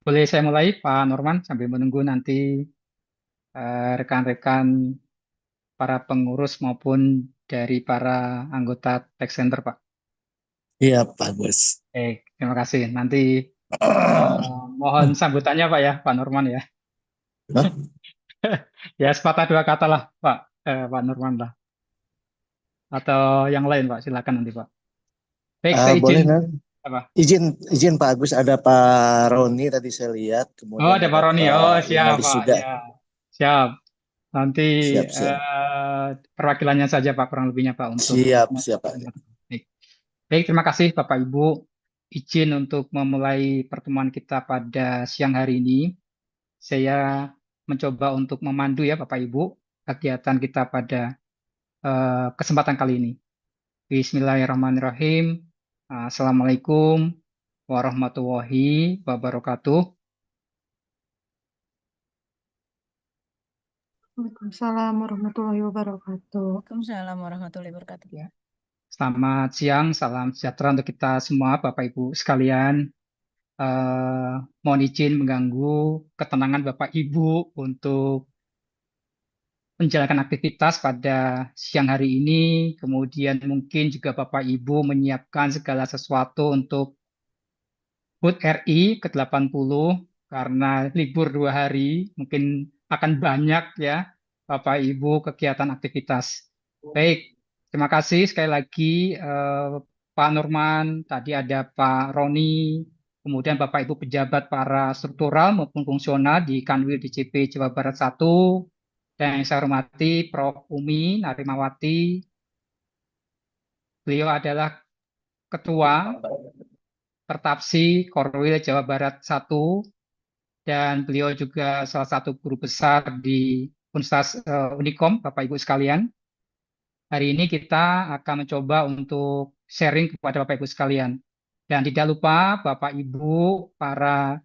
Boleh saya mulai, Pak Norman, sambil menunggu nanti rekan-rekan para pengurus maupun dari para anggota Tech Center, Pak. Iya, bagus. Terima kasih. Nanti mohon sambutannya, Pak ya, Pak Norman ya. Hah? Ya, sepatah dua kata lah, Pak, Pak Norman lah. Atau yang lain, Pak. Silakan nanti, Pak. Baik, saya izin Boleh nggak? apa? Izin, izin Pak Agus, ada Pak Roni tadi saya lihat, Oh, kemudian ada Pak ada Roni. Oh, Pak siap, Inalis Pak. juga. Ya, siap. Nanti Siap, siap. perwakilannya saja, Pak, kurang lebihnya, Pak, untuk Siap, siap Pak. Baik. Baik, terima kasih Bapak Ibu. Izin untuk memulai pertemuan kita pada siang hari ini. Saya mencoba untuk memandu ya Bapak Ibu kegiatan kita pada kesempatan kali ini. Bismillahirrahmanirrahim. Assalamualaikum warahmatullahi wabarakatuh. Waalaikumsalam warahmatullahi wabarakatuh. Waalaikumsalam warahmatullahi wabarakatuh. Ya. Selamat siang, salam sejahtera untuk kita semua Bapak Ibu sekalian. Mohon izin mengganggu ketenangan Bapak Ibu untuk menjalankan aktivitas pada siang hari ini, kemudian mungkin juga Bapak Ibu menyiapkan segala sesuatu untuk HUT RI ke-80 karena libur 2 hari, mungkin akan banyak ya Bapak Ibu kegiatan aktivitas. Baik, terima kasih sekali lagi Pak Norman, tadi ada Pak Roni, kemudian Bapak Ibu pejabat para struktural maupun fungsional di Kanwil DCP Jawa Barat 1, dan yang saya hormati Prof. Umi Narimawati. Beliau adalah Ketua Pertapsi Korwil Jawa Barat 1 dan beliau juga salah satu guru besar di Universitas Unikom, Bapak Ibu sekalian. Hari ini kita akan mencoba untuk sharing kepada Bapak Ibu sekalian. Dan tidak lupa Bapak Ibu, para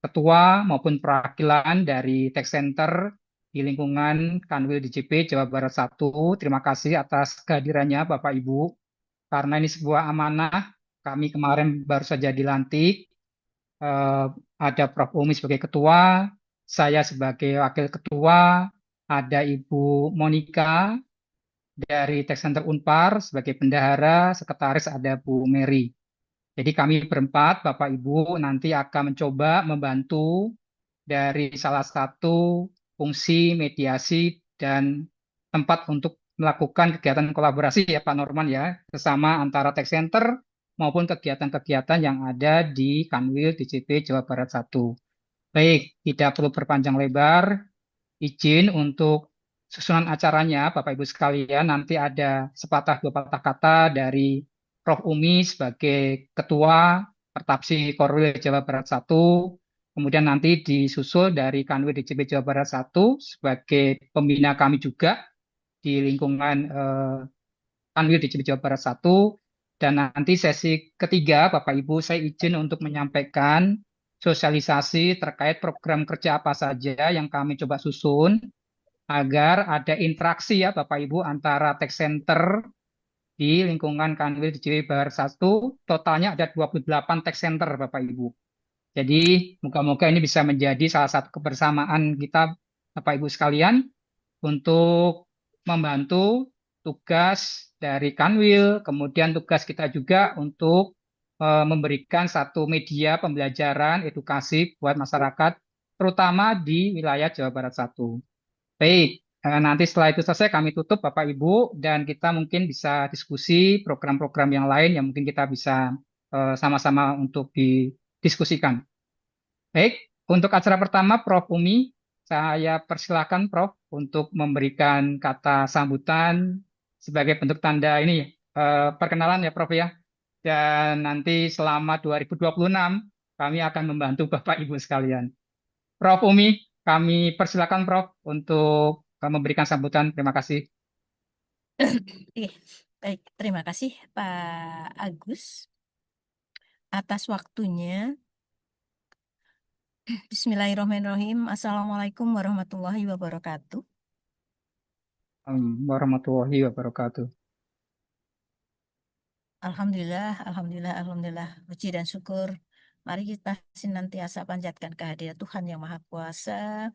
ketua maupun perwakilan dari Tech Center di lingkungan Kanwil DJP Jawa Barat 1. Terima kasih atas kehadirannya Bapak Ibu, karena ini sebuah amanah. Kami kemarin baru saja dilantik, eh, ada Prof. Umi sebagai ketua, saya sebagai wakil ketua, ada Ibu Monica dari Tech Center Unpar sebagai bendahara, sekretaris ada Bu Mary. Jadi kami berempat, Bapak Ibu, nanti akan mencoba membantu dari salah satu fungsi mediasi dan tempat untuk melakukan kegiatan kolaborasi ya Pak Norman ya, bersama antara Tech Center maupun kegiatan-kegiatan yang ada di Kanwil DJP Jawa Barat 1. Baik, tidak perlu berpanjang lebar, izin untuk susunan acaranya, Bapak Ibu sekalian, nanti ada sepatah dua patah kata dari Prof. Umi sebagai Ketua Pertapsi Korwil Jawa Barat 1, kemudian nanti disusul dari Kanwil DJP Jawa Barat 1 sebagai pembina kami juga di lingkungan Kanwil DJP Jawa Barat 1, dan nanti sesi ketiga, Bapak Ibu, saya izin untuk menyampaikan sosialisasi terkait program kerja apa saja yang kami coba susun agar ada interaksi ya Bapak Ibu antara Tech Center di lingkungan Kanwil di Barat 1. Totalnya ada 28 Tech Center Bapak Ibu. Jadi moga-moga ini bisa menjadi salah satu kebersamaan kita Bapak Ibu sekalian untuk membantu tugas dari Kanwil, kemudian tugas kita juga untuk memberikan satu media pembelajaran edukasi buat masyarakat, terutama di wilayah Jawa Barat 1. Baik, nanti setelah itu selesai kami tutup Bapak Ibu dan kita mungkin bisa diskusi program-program yang lain yang mungkin kita bisa sama-sama untuk didiskusikan. Baik, untuk acara pertama Prof. Umi, saya persilakan Prof. untuk memberikan kata sambutan sebagai bentuk tanda ini perkenalan ya Prof ya. Dan nanti selama 2026 kami akan membantu Bapak Ibu sekalian. Prof. Umi, kami persilakan Prof. untuk memberikan sambutan. Terima kasih. Baik, terima kasih Pak Agus atas waktunya. Bismillahirrahmanirrahim. Assalamualaikum warahmatullahi wabarakatuh. Warahmatullahi wabarakatuh. Alhamdulillah, alhamdulillah, alhamdulillah. Puji dan syukur Mari kita senantiasa panjatkan kehadirat Tuhan Yang Maha Kuasa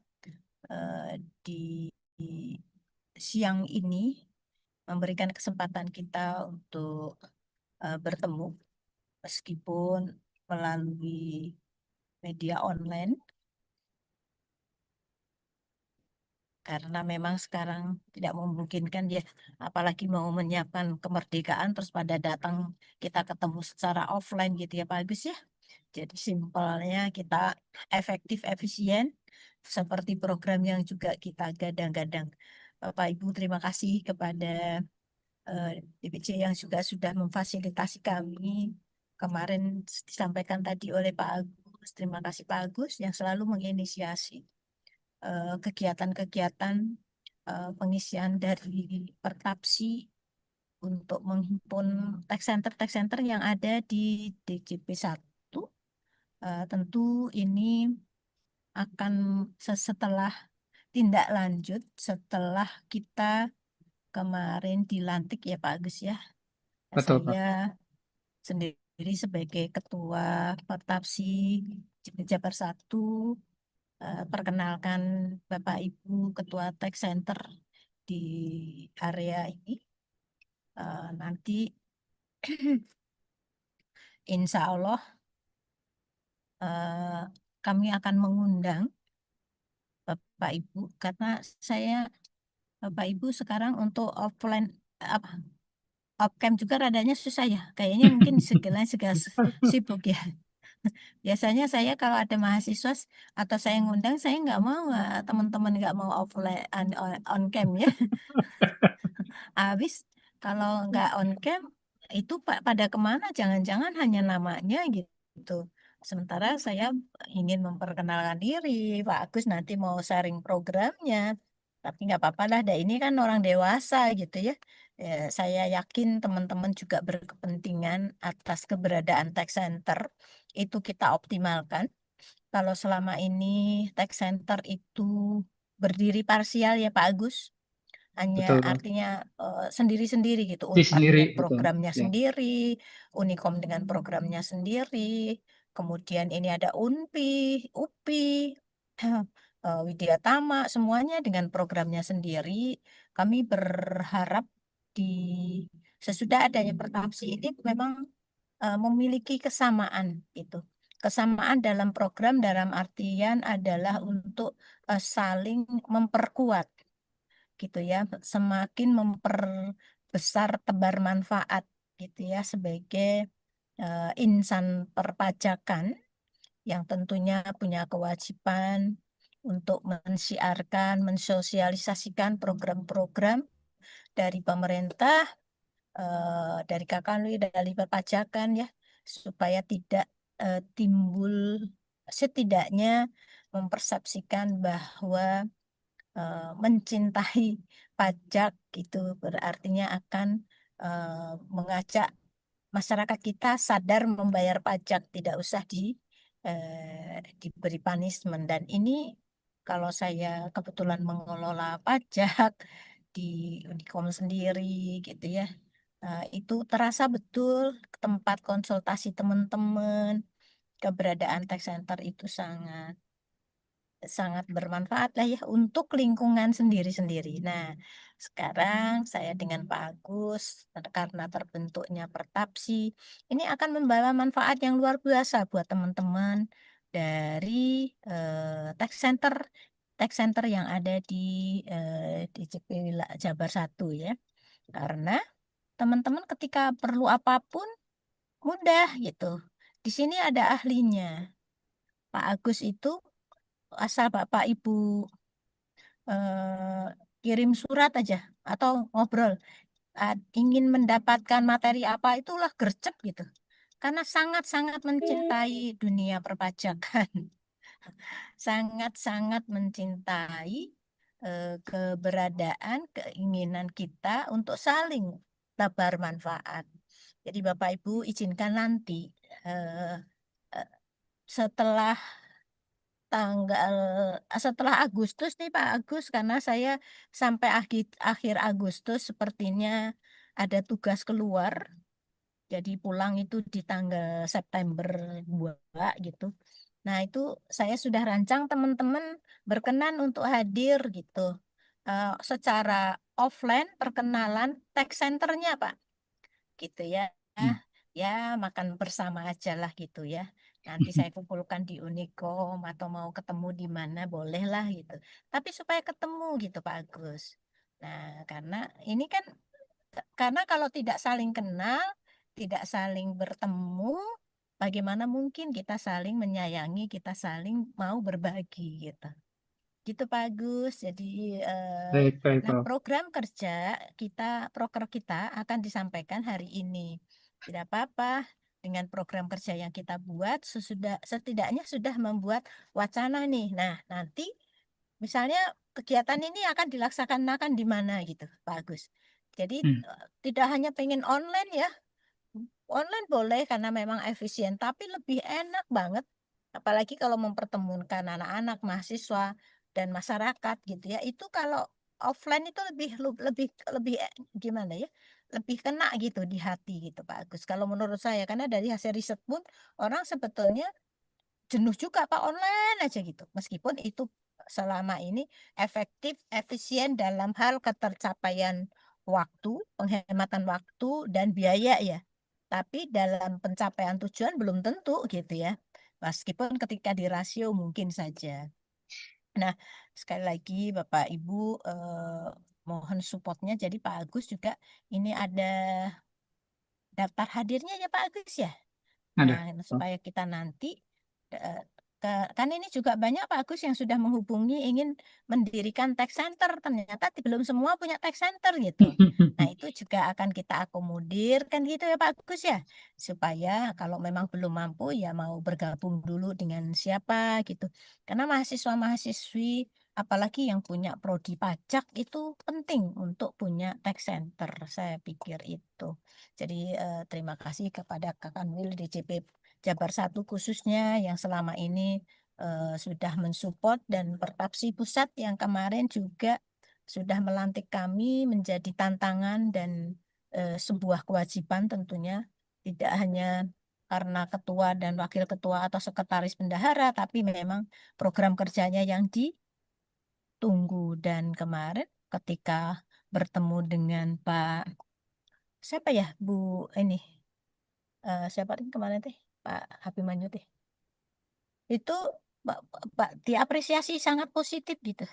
di siang ini, memberikan kesempatan kita untuk bertemu meskipun melalui media online, karena memang sekarang tidak memungkinkan ya, apalagi mau menyiapkan kemerdekaan terus pada datang kita ketemu secara offline gitu ya Pak Agus ya. Jadi simpelnya kita efektif, efisien, seperti program yang juga kita gadang-gadang. Bapak Ibu, terima kasih kepada DPC yang juga sudah memfasilitasi kami. Kemarin disampaikan tadi oleh Pak Agus, terima kasih Pak Agus yang selalu menginisiasi kegiatan-kegiatan pengisian dari Pertapsi untuk menghimpun tech center yang ada di DJP 1. Tentu ini akan setelah tindak lanjut setelah kita kemarin dilantik ya Pak Agus ya. Betul, Pak. Saya sendiri sebagai Ketua Pertapsi Jabar 1, perkenalkan Bapak Ibu Ketua Tech Center di area ini. Nanti insya Allah kami akan mengundang Bapak Ibu karena saya Bapak Ibu sekarang untuk offline apa off-cam juga radanya susah ya. Kayaknya mungkin segala sibuk ya. Biasanya saya kalau ada mahasiswa atau saya ngundang, saya nggak mau teman-teman nggak mau offline on cam ya. Habis kalau nggak on cam itu pada kemana? Jangan-jangan hanya namanya gitu. Sementara saya ingin memperkenalkan diri, Pak Agus nanti mau sharing programnya. Tapi nggak apa-apa lah, ini kan orang dewasa gitu ya. Saya yakin teman-teman juga berkepentingan atas keberadaan tech center itu kita optimalkan. Kalau selama ini tech center itu berdiri parsial ya Pak Agus, hanya Betul, Pak. artinya sendiri-sendiri gitu. Di Unpad sendiri, dengan betul. programnya Ya, sendiri, Unicom dengan programnya sendiri, kemudian ini ada UNPI, UPI, Widya Tama, semuanya dengan programnya sendiri. Kami berharap di sesudah adanya Pertapsi ini memang memiliki kesamaan itu. Kesamaan dalam program dalam artian adalah untuk saling memperkuat gitu ya, semakin memperbesar tebar manfaat gitu ya sebagai insan perpajakan yang tentunya punya kewajiban untuk mensiarkan, mensosialisasikan program-program dari pemerintah, dari Kakanwil, dari perpajakan ya, supaya tidak timbul setidaknya mempersepsikan bahwa mencintai pajak itu berartinya akan mengajak masyarakat kita sadar membayar pajak, tidak usah diberi punishment. Dan ini kalau saya kebetulan mengelola pajak di Unicom sendiri gitu ya, itu terasa betul tempat konsultasi teman-teman, keberadaan tech center itu sangat sangat bermanfaat lah ya untuk lingkungan sendiri-sendiri. Nah, sekarang saya dengan Pak Agus, karena terbentuknya Pertapsi, ini akan membawa manfaat yang luar biasa buat teman-teman dari tech center yang ada di CP Jabar 1 ya. Karena teman-teman ketika perlu apapun mudah gitu. Di sini ada ahlinya. Pak Agus itu asal Bapak Ibu eh, kirim surat aja atau ngobrol, ingin mendapatkan materi apa itulah gercep gitu. Karena sangat-sangat mencintai dunia perpajakan, sangat-sangat mencintai keberadaan, keinginan kita untuk saling tebar manfaat. Jadi Bapak Ibu izinkan nanti eh, eh, setelah setelah Agustus nih Pak Agus, karena saya sampai akhir Agustus sepertinya ada tugas keluar Jadi pulang itu di tanggal September 2 gitu. Nah, itu saya sudah rancang teman-teman berkenan untuk hadir gitu. Secara offline perkenalan tech centernya, Pak. Gitu ya. Hmm. Ya, makan bersama aja lah gitu ya. Nanti saya kumpulkan di Unicom atau mau ketemu di mana bolehlah gitu. Tapi supaya ketemu gitu Pak Agus. Nah, karena ini kan karena kalau tidak saling kenal, tidak saling bertemu, bagaimana mungkin kita saling menyayangi, kita saling mau berbagi gitu. Gitu Pak Agus. Jadi Baik, baik, nah Prof. program kerja proker kita akan disampaikan hari ini. Tidak apa-apa dengan program kerja yang kita buat setidaknya sudah membuat wacana nih. Nah, nanti misalnya kegiatan ini akan dilaksanakan di mana gitu, Pak Agus. Jadi Hmm. tidak hanya pengen online ya, online boleh karena memang efisien, tapi lebih enak banget, apalagi kalau mempertemukan anak-anak, mahasiswa dan masyarakat gitu ya. Itu kalau offline itu lebih lebih gimana ya? Lebih kena gitu di hati gitu, Pak Agus. Kalau menurut saya karena dari hasil riset pun orang sebetulnya jenuh juga Pak online aja gitu. Meskipun itu selama ini efektif, efisien dalam hal ketercapaian waktu, penghematan waktu dan biaya ya. Tapi dalam pencapaian tujuan belum tentu gitu ya. Meskipun ketika di rasio mungkin saja. Nah, sekali lagi Bapak Ibu mohon supportnya. Jadi Pak Agus juga ini ada daftar hadirnya ya Pak Agus ya. Ada, Nah, Prof. supaya kita nanti eh, kan ini juga banyak Pak Agus yang sudah menghubungi ingin mendirikan tech center, ternyata belum semua punya tech center gitu. Nah, itu juga akan kita akomodir kan gitu ya Pak Agus ya, supaya kalau memang belum mampu ya mau bergabung dulu dengan siapa gitu. Karena mahasiswa-mahasiswi apalagi yang punya prodi pajak itu penting untuk punya tech center, saya pikir itu. Jadi terima kasih kepada Kak Kanwil DJP Jabar 1 khususnya yang selama ini sudah mensupport dan Pertapsi Pusat yang kemarin juga sudah melantik kami menjadi tantangan dan sebuah kewajiban tentunya tidak hanya karena ketua dan wakil ketua atau sekretaris bendahara, tapi memang program kerjanya yang ditunggu. Dan kemarin ketika bertemu dengan Pak siapa ya Bu ini siapa teh kemarin teh Pak Abimanyu teh itu Pak diapresiasi sangat positif gitu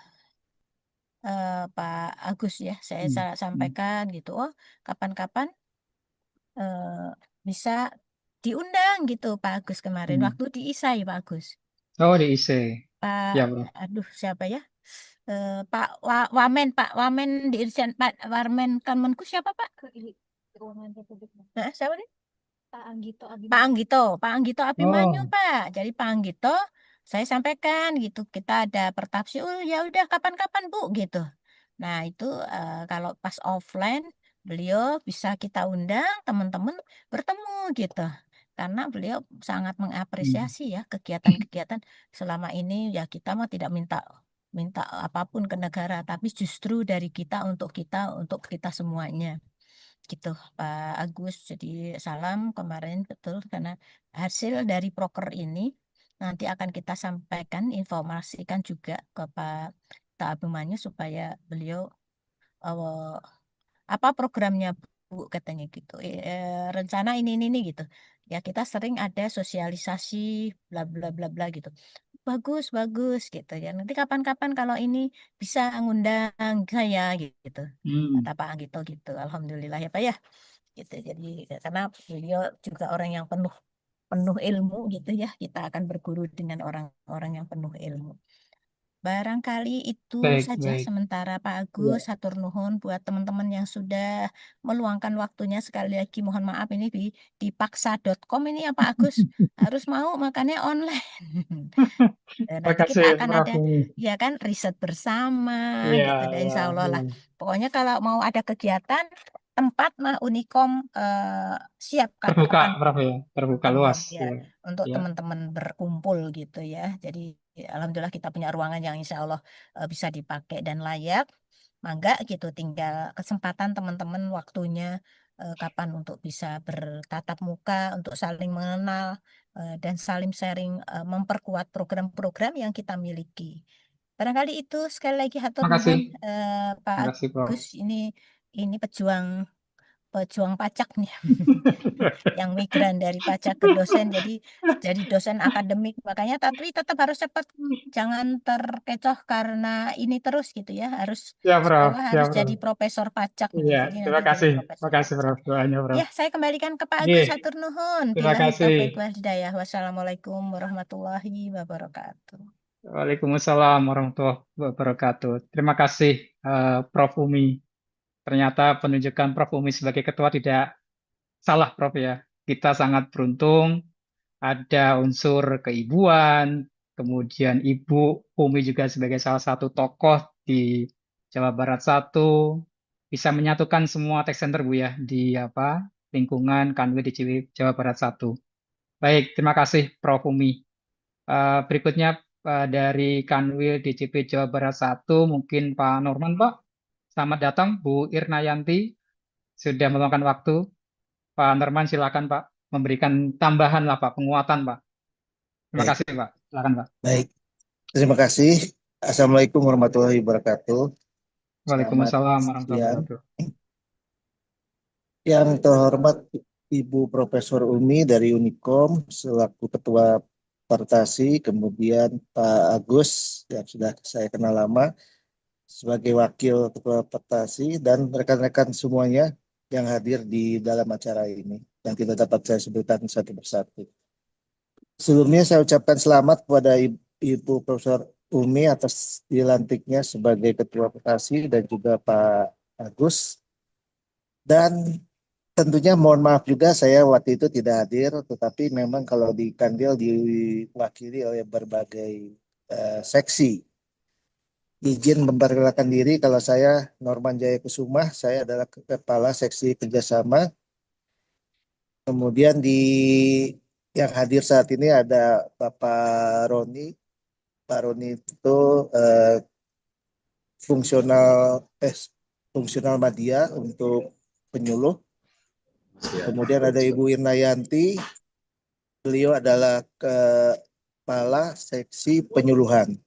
Pak Agus ya saya Hmm. Hmm. sampaikan gitu oh kapan-kapan eh, bisa diundang gitu Pak Agus kemarin Hmm. waktu di ISAI Pak Agus Oh, di IC. Pak Ya, Prof. aduh siapa ya Pak Wamen di Irjen Pak Wamen Kemenku siapa Pak? Nah, siapa nih? Pak Anggito Abimanyu Oh, Pak. Jadi Pak Anggito saya sampaikan gitu kita ada pertapsi. Oh ya udah kapan-kapan Bu gitu. Nah itu kalau pas offline beliau bisa kita undang teman-teman bertemu gitu. Karena beliau sangat hmm. mengapresiasi ya kegiatan-kegiatan selama ini ya kita mah tidak minta minta apapun ke negara tapi justru dari kita untuk kita semuanya gitu Pak Agus. Jadi salam kemarin betul karena hasil dari proker ini nanti akan kita sampaikan, informasikan juga ke Pak Abimanyu supaya beliau eh, apa programnya Bu katanya gitu. Rencana ini gitu. Ya kita sering ada sosialisasi bla bla bla bla gitu. Bagus, bagus gitu ya. Nanti kapan-kapan kalau ini bisa ngundang saya gitu. Hmm. Kata Pak Anggito gitu. Alhamdulillah ya Pak ya gitu. Jadi karena beliau juga orang yang penuh penuh ilmu gitu ya. Kita akan berguru dengan orang-orang yang penuh ilmu. Barangkali itu Baik, saja baik. sementara Pak Ya. Agus. Hatur nuhun buat teman-teman yang sudah meluangkan waktunya. Sekali lagi mohon maaf ini di paksa.com ini ya Pak Agus. Harus mau makanya online. Nanti kita Makasih, akan Prof. ada ya kan riset bersama Ya, gitu dan ya, insya Allah ya. lah. Pokoknya kalau mau ada kegiatan tempat mah Unicom siap Terbuka, kapan Prof, ya. Terbuka teman luas. ya Ya. untuk Ya. teman-teman berkumpul gitu ya. Jadi alhamdulillah kita punya ruangan yang insya Allah bisa dipakai dan layak. Mangga gitu tinggal kesempatan teman-teman waktunya kapan untuk bisa bertatap muka, untuk saling mengenal dan saling sharing, memperkuat program-program yang kita miliki. Barangkali itu, sekali lagi hatur Makasih, nuhun Pak makasih Prof. Agus, ini pejuang pejuang pajak nih yang migran dari pajak ke dosen, jadi dosen akademik, makanya tapi tetap harus cepat, jangan terkecoh karena ini terus gitu ya, harus Ya Prof, sekolah ya harus Prof. jadi profesor pajak nih, Iya, jadi terima nanti jadi kasih, profesor makasih pajak. Prof. Doanya Prof. Ya, saya kembalikan ke Pak Agus, Nggih, hatur nuhun, terima billahi kasih. taufiq wal hidayah, wassalamualaikum warahmatullahi wabarakatuh. Waalaikumsalam warahmatullahi wabarakatuh. Terima kasih Prof. Umi. Ternyata penunjukan Prof. Umi sebagai ketua tidak salah Prof ya. Kita sangat beruntung ada unsur keibuan, kemudian Ibu Umi juga sebagai salah satu tokoh di Jawa Barat satu bisa menyatukan semua tech center Bu ya di lingkungan Kanwil DCW Jawa Barat satu. Baik, terima kasih Prof. Umi. Berikutnya dari Kanwil DCP Jawa Barat satu mungkin Pak Norman Pak. Selamat datang Bu Irnayanti, sudah meluangkan waktu. Pak Norman silakan Pak memberikan tambahan lah Pak, penguatan Pak. Terima Baik, kasih Pak. Silakan Pak. baik. Terima kasih. Assalamualaikum warahmatullahi wabarakatuh. Selamat Waalaikumsalam warahmatullahi siang. wabarakatuh. Yang terhormat Ibu Profesor Umi dari Unikom selaku Ketua Partasi, kemudian Pak Agus yang sudah saya kenal lama sebagai Wakil Ketua Partasi, dan rekan-rekan semuanya yang hadir di dalam acara ini yang tidak dapat saya sebutkan satu persatu. Sebelumnya saya ucapkan selamat kepada Ibu Profesor Umi atas dilantiknya sebagai Ketua Partasi dan juga Pak Agus. Dan tentunya mohon maaf juga saya waktu itu tidak hadir, tetapi memang kalau di Kandil diwakili oleh berbagai seksi. Izin memperkenalkan diri, kalau saya Norman Jaya Kusuma, saya adalah Kepala Seksi Kerjasama. Kemudian yang hadir saat ini ada Bapak Roni. Pak Roni itu fungsional media untuk penyuluh. Kemudian ada Ibu Irnayanti, beliau adalah kepala seksi penyuluhan.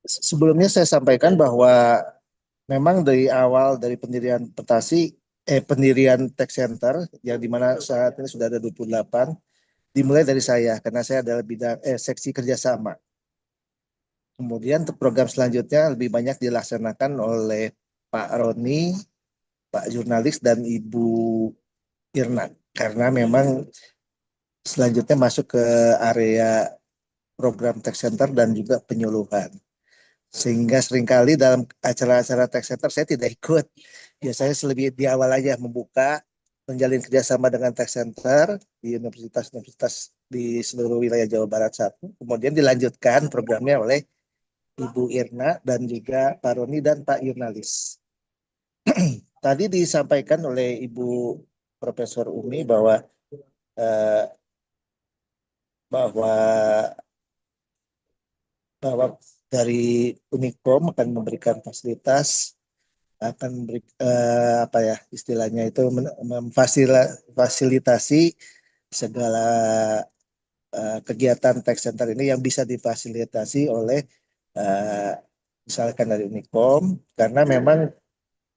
Sebelumnya saya sampaikan bahwa memang dari awal dari pendirian pendirian tech center yang dimana saat ini sudah ada 28, dimulai dari saya karena saya adalah bidang seksi kerjasama. Kemudian untuk program selanjutnya lebih banyak dilaksanakan oleh Pak Roni, Pak Jurnalis, dan Ibu Irna, karena memang selanjutnya masuk ke area program tech center dan juga penyuluhan. Sehingga seringkali dalam acara-acara tech center saya tidak ikut. Biasanya lebih di awal aja membuka, menjalin kerjasama dengan tech center di universitas-universitas di seluruh wilayah Jawa Barat satu. Kemudian dilanjutkan programnya oleh Ibu Irna dan juga Pak Roni dan Pak Jurnalis. Tadi disampaikan oleh Ibu Profesor Umi bahwa dari Unikom akan memberikan fasilitas, akan istilahnya itu memfasilitasi segala kegiatan tech center ini yang bisa difasilitasi oleh misalkan dari Unikom, karena memang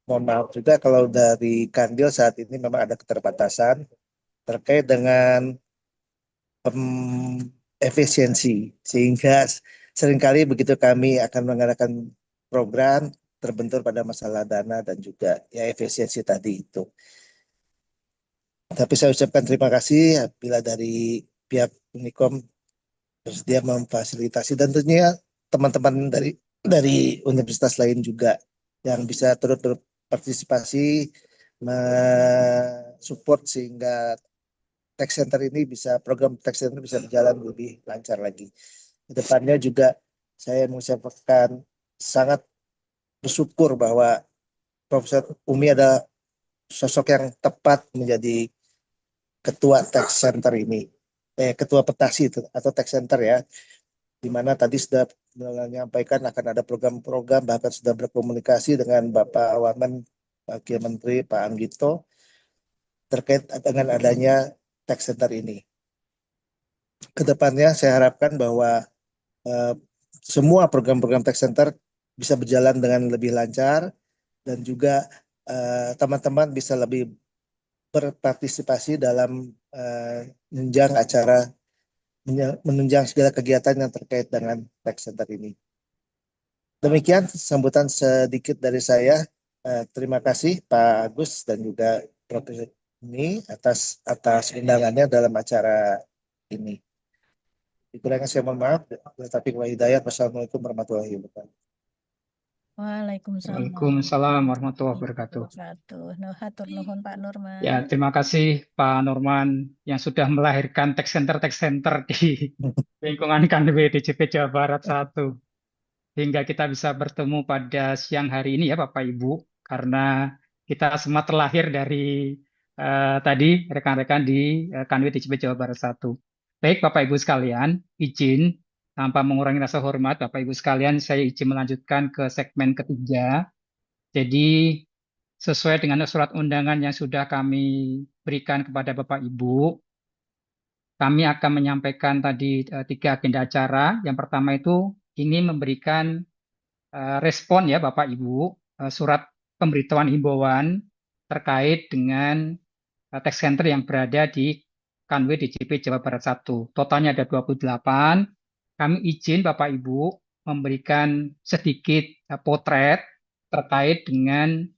mohon maaf juga kalau dari Kandil saat ini memang ada keterbatasan terkait dengan efisiensi, sehingga seringkali begitu kami akan mengadakan program terbentur pada masalah dana dan juga ya efisiensi tadi itu. Tapi saya ucapkan terima kasih bila dari pihak Unikom bersedia memfasilitasi, dan tentunya teman-teman dari universitas lain juga yang bisa turut berpartisipasi support sehingga program tech center bisa berjalan lebih lancar lagi. Kedepannya juga saya mengucapkan sangat bersyukur bahwa Profesor Umi adalah sosok yang tepat menjadi ketua tech center ini, ketua petasi itu atau tech center ya. di mana tadi sudah menyampaikan akan ada program-program, bahkan sudah berkomunikasi dengan Bapak Wamen, Wakil Menteri Pak Anggito terkait dengan adanya tax center ini. Kedepannya saya harapkan bahwa eh, semua program-program tax center bisa berjalan dengan lebih lancar dan juga teman-teman bisa lebih berpartisipasi dalam menunjang acara, menunjang segala kegiatan yang terkait dengan tax center ini. Demikian sambutan sedikit dari saya. Terima kasih Pak Agus dan juga Prof. ini atas undangannya dalam acara ini. Dikurangkan saya mohon maaf. Tapi wa hidayat. Wassalamualaikum warahmatullahi wabarakatuh. Waalaikumsalam Waalaikumsalam warahmatullahi wabarakatuh. wabarakatuh. Nuh, hatur nuhun Pak Nurman. Ya, terima kasih Pak Norman yang sudah melahirkan tech center di lingkungan Kanwil DJP Jawa Barat 1. Hingga kita bisa bertemu pada siang hari ini ya Bapak Ibu, karena kita semua terlahir dari tadi rekan-rekan di Kanwil DJP Jawa Barat 1. Baik Bapak Ibu sekalian, izin tanpa mengurangi rasa hormat Bapak Ibu sekalian, saya izin melanjutkan ke segmen ketiga. Jadi sesuai dengan surat undangan yang sudah kami berikan kepada Bapak Ibu, kami akan menyampaikan tadi 3 agenda acara. Yang pertama itu ingin memberikan respon ya Bapak Ibu, surat pemberitahuan himbauan terkait dengan tax center yang berada di Kanwil DJP Jawa Barat 1. Totalnya ada 28. Kami izin Bapak Ibu memberikan sedikit potret terkait dengan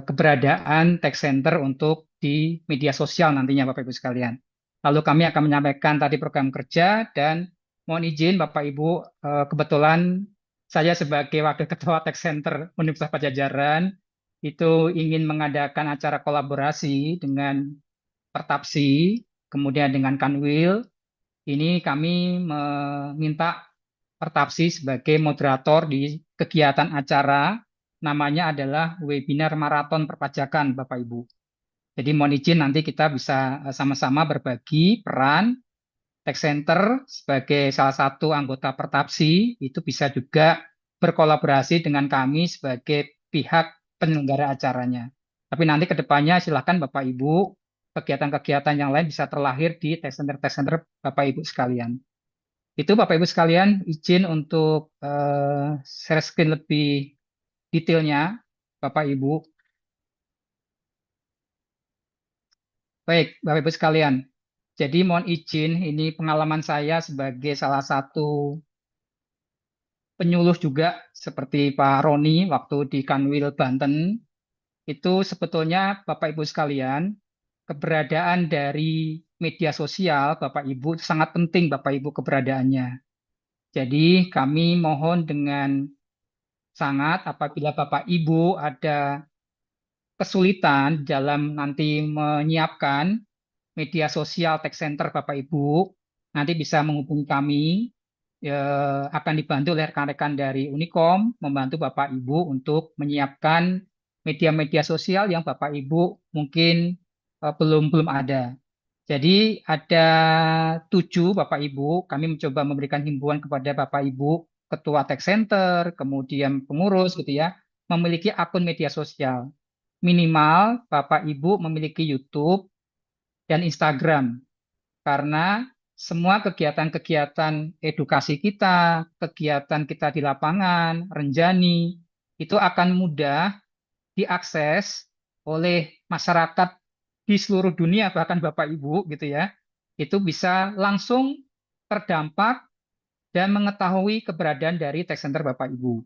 keberadaan tax center untuk di media sosial nantinya Bapak Ibu sekalian. Lalu kami akan menyampaikan tadi program kerja dan mohon izin Bapak Ibu, kebetulan saya sebagai Wakil Ketua Tax Center Universitas Padjadjaran itu ingin mengadakan acara kolaborasi dengan Pertapsi, kemudian dengan Kanwil. Ini kami meminta Pertapsi sebagai moderator di kegiatan acara, namanya adalah webinar maraton perpajakan Bapak Ibu. Jadi mohon izin nanti kita bisa sama-sama berbagi peran. Tax Center sebagai salah satu anggota Pertapsi itu bisa juga berkolaborasi dengan kami sebagai pihak penyelenggara acaranya. Tapi nanti ke depannya silakan Bapak Ibu, kegiatan-kegiatan yang lain bisa terlahir di Tax Center Bapak Ibu sekalian. Itu Bapak Ibu sekalian, izin untuk share screen lebih detailnya, Bapak Ibu. Baik, Bapak Ibu sekalian. Jadi mohon izin, ini pengalaman saya sebagai salah satu penyuluh juga seperti Pak Roni waktu di Kanwil Banten. Itu sebetulnya Bapak Ibu sekalian, keberadaan dari media sosial Bapak Ibu sangat penting Bapak Ibu keberadaannya. Jadi kami mohon dengan sangat apabila Bapak Ibu ada kesulitan dalam nanti menyiapkan media sosial Tax Center Bapak Ibu, nanti bisa menghubungi kami, akan dibantu oleh rekan-rekan dari Unicom, membantu Bapak Ibu untuk menyiapkan media-media sosial yang Bapak Ibu mungkin belum ada. Jadi ada 7 Bapak Ibu, kami mencoba memberikan himbauan kepada Bapak Ibu, Ketua Tax Center, kemudian pengurus gitu ya, memiliki akun media sosial. Minimal Bapak Ibu memiliki YouTube dan Instagram. Karena semua kegiatan-kegiatan edukasi kita, kegiatan kita di lapangan, Renjani, itu akan mudah diakses oleh masyarakat di seluruh dunia, bahkan Bapak Ibu gitu ya. Itu bisa langsung terdampak dan mengetahui keberadaan dari Tax Center Bapak Ibu.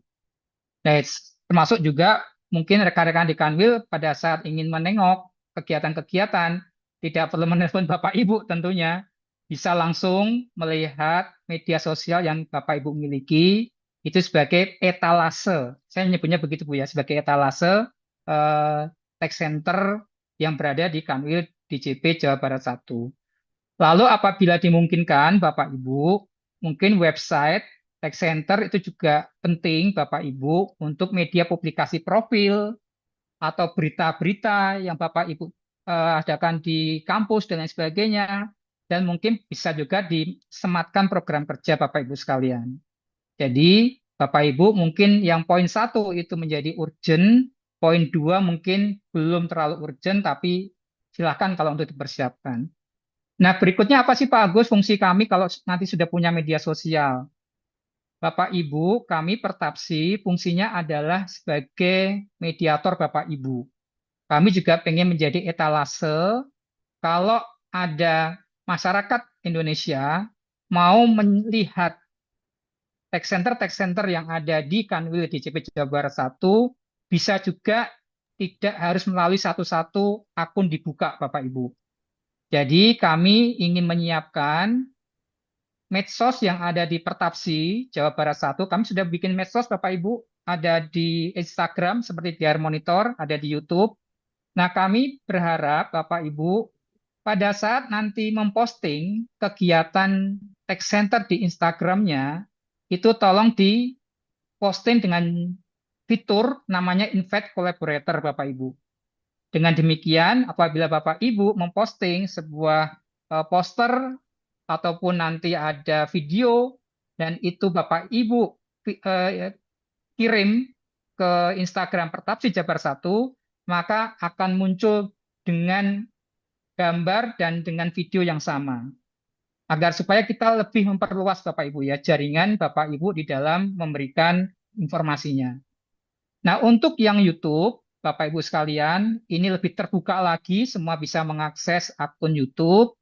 Nah, termasuk juga mungkin rekan-rekan di Kanwil pada saat ingin menengok kegiatan-kegiatan, tidak perlu menelpon Bapak Ibu tentunya, bisa langsung melihat media sosial yang Bapak Ibu miliki, itu sebagai etalase. Saya menyebutnya begitu Bu ya, sebagai etalase Tax Center yang berada di Kanwil DJP Jawa Barat 1. Lalu apabila dimungkinkan Bapak Ibu, mungkin website Tax Center itu juga penting Bapak Ibu untuk media publikasi profil atau berita-berita yang Bapak Ibu adakan di kampus dan lain sebagainya. dan mungkin bisa juga disematkan program kerja Bapak Ibu sekalian. Jadi Bapak Ibu mungkin yang poin 1 itu menjadi urgent, poin 2 mungkin belum terlalu urgent, tapi silahkan kalau untuk dipersiapkan. Nah, berikutnya apa sih Pak Agus fungsi kami kalau nanti sudah punya media sosial? Bapak Ibu, kami Pertapsi fungsinya adalah sebagai mediator Bapak Ibu. Kami juga pengen menjadi etalase kalau ada masyarakat Indonesia mau melihat text center yang ada di Kanwil DJP Jawa Barat 1 bisa juga tidak harus melalui satu-satu akun dibuka Bapak Ibu. Jadi kami ingin menyiapkan medsos yang ada di Pertapsi Jawa Barat 1. Kami sudah bikin medsos Bapak Ibu, ada di Instagram seperti DR Monitor, ada di YouTube. Nah, kami berharap Bapak Ibu pada saat nanti memposting kegiatan text center di Instagramnya, itu tolong diposting dengan fitur namanya invite collaborator Bapak Ibu. Dengan demikian, apabila Bapak Ibu memposting sebuah poster ataupun nanti ada video dan itu Bapak Ibu kirim ke Instagram Pertapsi Jabar 1, maka akan muncul dengan gambar dan dengan video yang sama. Agar supaya kita lebih memperluas Bapak Ibu ya jaringan Bapak Ibu di dalam memberikan informasinya. Nah, untuk yang YouTube, Bapak Ibu sekalian, ini lebih terbuka lagi, semua bisa mengakses akun YouTube.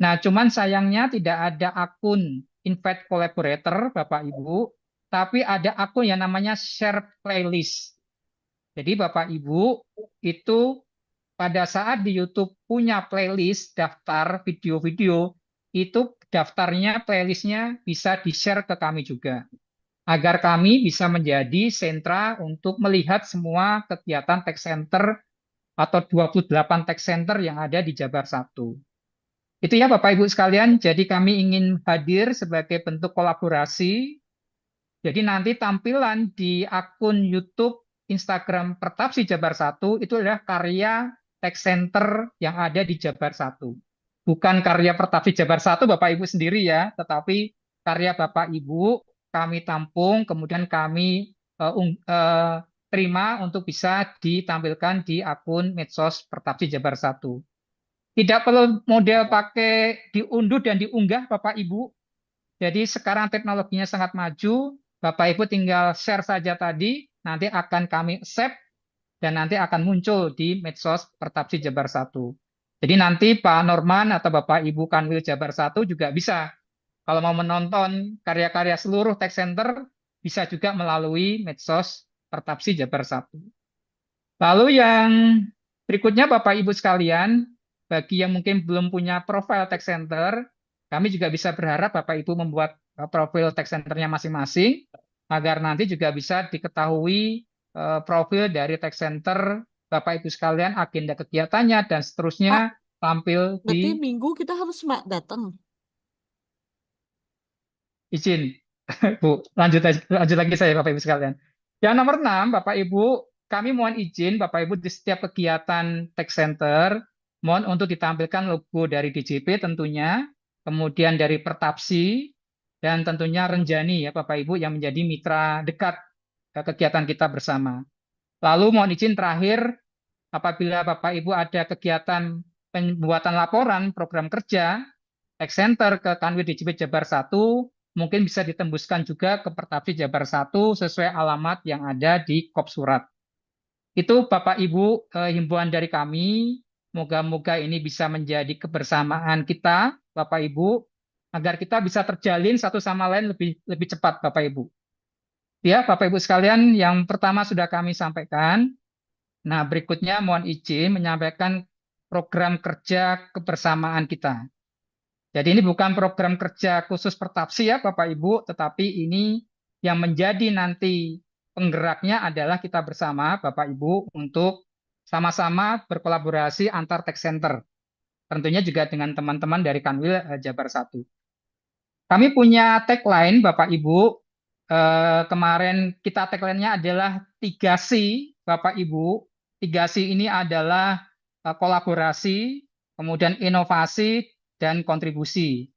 Nah, cuman sayangnya tidak ada akun invite collaborator, Bapak Ibu, tapi ada akun yang namanya share playlist. Jadi Bapak Ibu itu pada saat di YouTube punya playlist daftar video-video, itu daftarnya playlistnya bisa di-share ke kami juga agar kami bisa menjadi sentra untuk melihat semua kegiatan text center atau 28 text center yang ada di Jabar 1. Itu ya Bapak Ibu sekalian, jadi kami ingin hadir sebagai bentuk kolaborasi. Jadi nanti tampilan di akun YouTube Instagram Pertapsi Jabar 1 itu adalah karya text center yang ada di Jabar 1. Bukan karya Pertapsi Jabar 1 Bapak Ibu sendiri ya, tetapi karya Bapak Ibu kami tampung, kemudian kami terima untuk bisa ditampilkan di akun medsos Pertapsi Jabar 1. Tidak perlu model pakai diunduh dan diunggah Bapak Ibu. Jadi sekarang teknologinya sangat maju, Bapak Ibu tinggal share saja tadi, nanti akan kami accept dan nanti akan muncul di medsos Pertapsi Jabar 1. Jadi nanti Pak Norman atau Bapak Ibu Kanwil Jabar 1 juga bisa. Kalau mau menonton karya-karya seluruh text center, bisa juga melalui medsos Pertapsi Jabar 1. Lalu yang berikutnya Bapak Ibu sekalian, bagi yang mungkin belum punya profil text center, kami juga bisa berharap Bapak Ibu membuat profil text centernya masing-masing, agar nanti juga bisa diketahui profil dari text center Bapak Ibu sekalian, agenda kegiatannya, dan Pak, seterusnya tampil berarti di minggu kita harus datang. izin. Bu, lanjut lagi saya Bapak Ibu sekalian. Yang nomor 6, Bapak Ibu, kami mohon izin Bapak Ibu di setiap kegiatan text center, mohon untuk ditampilkan logo dari DJP tentunya, kemudian dari Pertapsi, dan tentunya Renjani ya Bapak Ibu yang menjadi mitra dekat kegiatan kita bersama. Lalu mohon izin terakhir, apabila Bapak Ibu ada kegiatan pembuatan laporan program kerja, text center ke Kanwil DJP Jabar 1, mungkin bisa ditembuskan juga ke Pertapsi Jabar 1 sesuai alamat yang ada di kop surat. Itu Bapak Ibu himbauan dari kami. Moga-moga ini bisa menjadi kebersamaan kita, Bapak Ibu, agar kita bisa terjalin satu sama lain lebih cepat, Bapak Ibu. Ya, Bapak Ibu sekalian, yang pertama sudah kami sampaikan. Nah, berikutnya mohon izin menyampaikan program kerja kebersamaan kita. Jadi ini bukan program kerja khusus Pertapsi ya Bapak Ibu, tetapi ini yang menjadi nanti penggeraknya adalah kita bersama Bapak Ibu untuk sama-sama berkolaborasi antar text center. Tentunya juga dengan teman-teman dari Kanwil Jabar 1. Kami punya tagline Bapak Ibu, kemarin kita tagline-nya adalah 3C Bapak Ibu. 3C ini adalah kolaborasi, kemudian inovasi, dan kontribusi.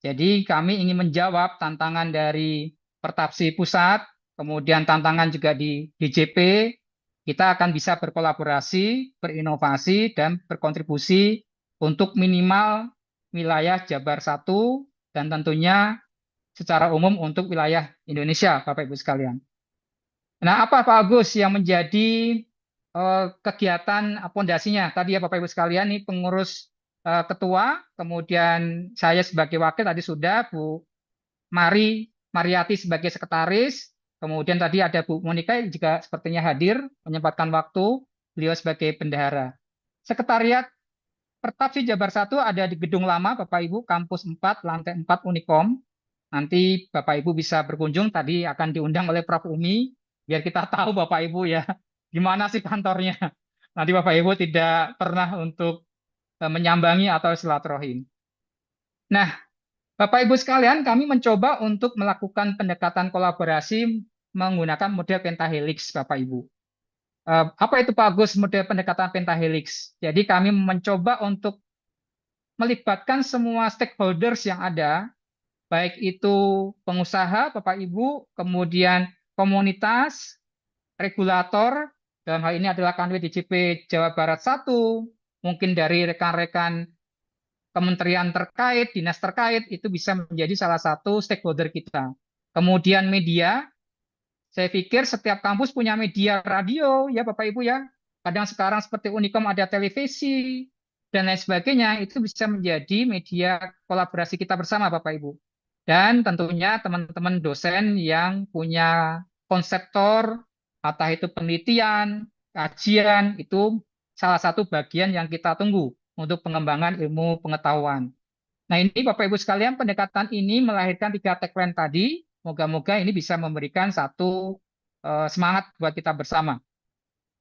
Jadi kami ingin menjawab tantangan dari Pertapsi Pusat, kemudian tantangan juga di DJP. Kita akan bisa berkolaborasi, berinovasi, dan berkontribusi untuk minimal wilayah Jabar 1 dan tentunya secara umum untuk wilayah Indonesia, Bapak Ibu sekalian. Nah, apa Pak Agus yang menjadi kegiatan pondasinya? Tadi ya Bapak Ibu sekalian, ini pengurus ketua, kemudian saya sebagai wakil tadi sudah, Bu Mariati sebagai sekretaris, kemudian tadi ada Bu Monika yang juga sepertinya hadir, menyempatkan waktu, beliau sebagai bendahara. Sekretariat Pertapsi Jabar 1 ada di Gedung Lama, Bapak Ibu, kampus 4, lantai 4 Unikom. Nanti Bapak Ibu bisa berkunjung, tadi akan diundang oleh Prof. Umi, biar kita tahu Bapak Ibu ya, gimana sih kantornya. Nanti Bapak Ibu tidak pernah untuk menyambangi atau silaturahim. Nah, Bapak Ibu sekalian, kami mencoba untuk melakukan pendekatan kolaborasi menggunakan model pentahelix, Bapak Ibu. Apa itu Pak Agus model pendekatan pentahelix? Jadi kami mencoba untuk melibatkan semua stakeholders yang ada, baik itu pengusaha, Bapak Ibu, kemudian komunitas, regulator, dalam hal ini adalah Kanwil DJP Jawa Barat 1, mungkin dari rekan-rekan kementerian terkait, dinas terkait, itu bisa menjadi salah satu stakeholder kita. Kemudian media, saya pikir setiap kampus punya media radio, ya Bapak Ibu ya. Kadang sekarang seperti Unikom ada televisi, dan lain sebagainya, itu bisa menjadi media kolaborasi kita bersama Bapak Ibu. Dan tentunya teman-teman dosen yang punya konseptor, atau itu penelitian, kajian, itu salah satu bagian yang kita tunggu untuk pengembangan ilmu pengetahuan. Nah ini Bapak Ibu sekalian, pendekatan ini melahirkan 3 tagline tadi. Moga-moga ini bisa memberikan satu semangat buat kita bersama.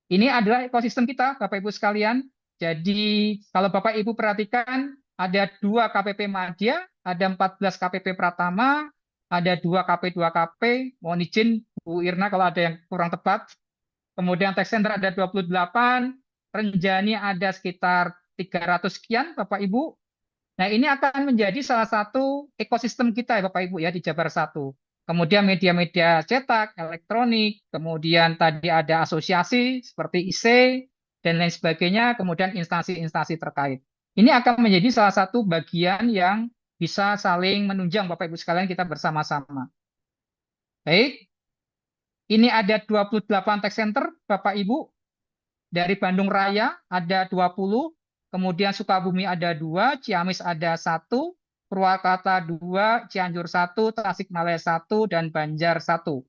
Ini adalah ekosistem kita, Bapak Ibu sekalian. Jadi kalau Bapak Ibu perhatikan, ada 2 KPP Madya, ada 14 KPP Pratama, ada 2 KP 2 KP. Mohon izin Bu Irna kalau ada yang kurang tepat. Kemudian Tech Center ada 28, Renjani ada sekitar 300 sekian, Bapak Ibu. Nah, ini akan menjadi salah satu ekosistem kita ya Bapak Ibu ya di Jabar 1. Kemudian media-media cetak, elektronik, kemudian tadi ada asosiasi seperti IC dan lain sebagainya, kemudian instansi-instansi terkait. Ini akan menjadi salah satu bagian yang bisa saling menunjang Bapak Ibu sekalian kita bersama-sama. Baik, ini ada 28 tech center Bapak Ibu. Dari Bandung Raya ada 20, kemudian Sukabumi ada 2, Ciamis ada 1, Purwakarta 2, Cianjur 1, Tasikmalaya 1, dan Banjar 1.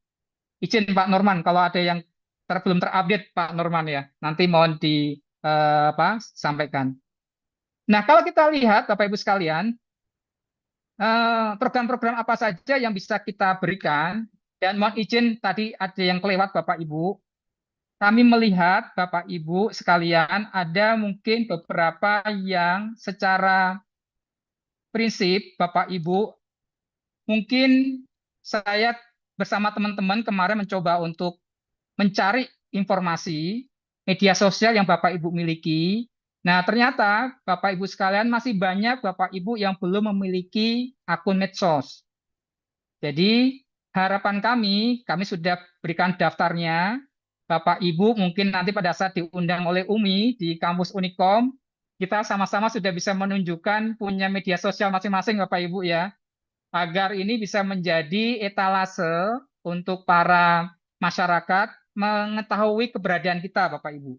Izin Pak Norman, kalau ada yang belum terupdate Pak Norman ya, nanti mohon disampaikan. Nah, kalau kita lihat Bapak Ibu sekalian, program-program apa saja yang bisa kita berikan, dan mohon izin tadi ada yang kelewat Bapak Ibu, kami melihat Bapak Ibu sekalian ada mungkin beberapa yang secara prinsip Bapak Ibu mungkin saya bersama teman-teman kemarin mencoba untuk mencari informasi media sosial yang Bapak Ibu miliki. Nah, ternyata Bapak Ibu sekalian masih banyak Bapak Ibu yang belum memiliki akun medsos. Jadi harapan kami sudah berikan daftarnya. Bapak Ibu mungkin nanti pada saat diundang oleh Umi di kampus Unikom, kita sama-sama sudah bisa menunjukkan punya media sosial masing-masing Bapak Ibu ya, agar ini bisa menjadi etalase untuk para masyarakat mengetahui keberadaan kita Bapak Ibu.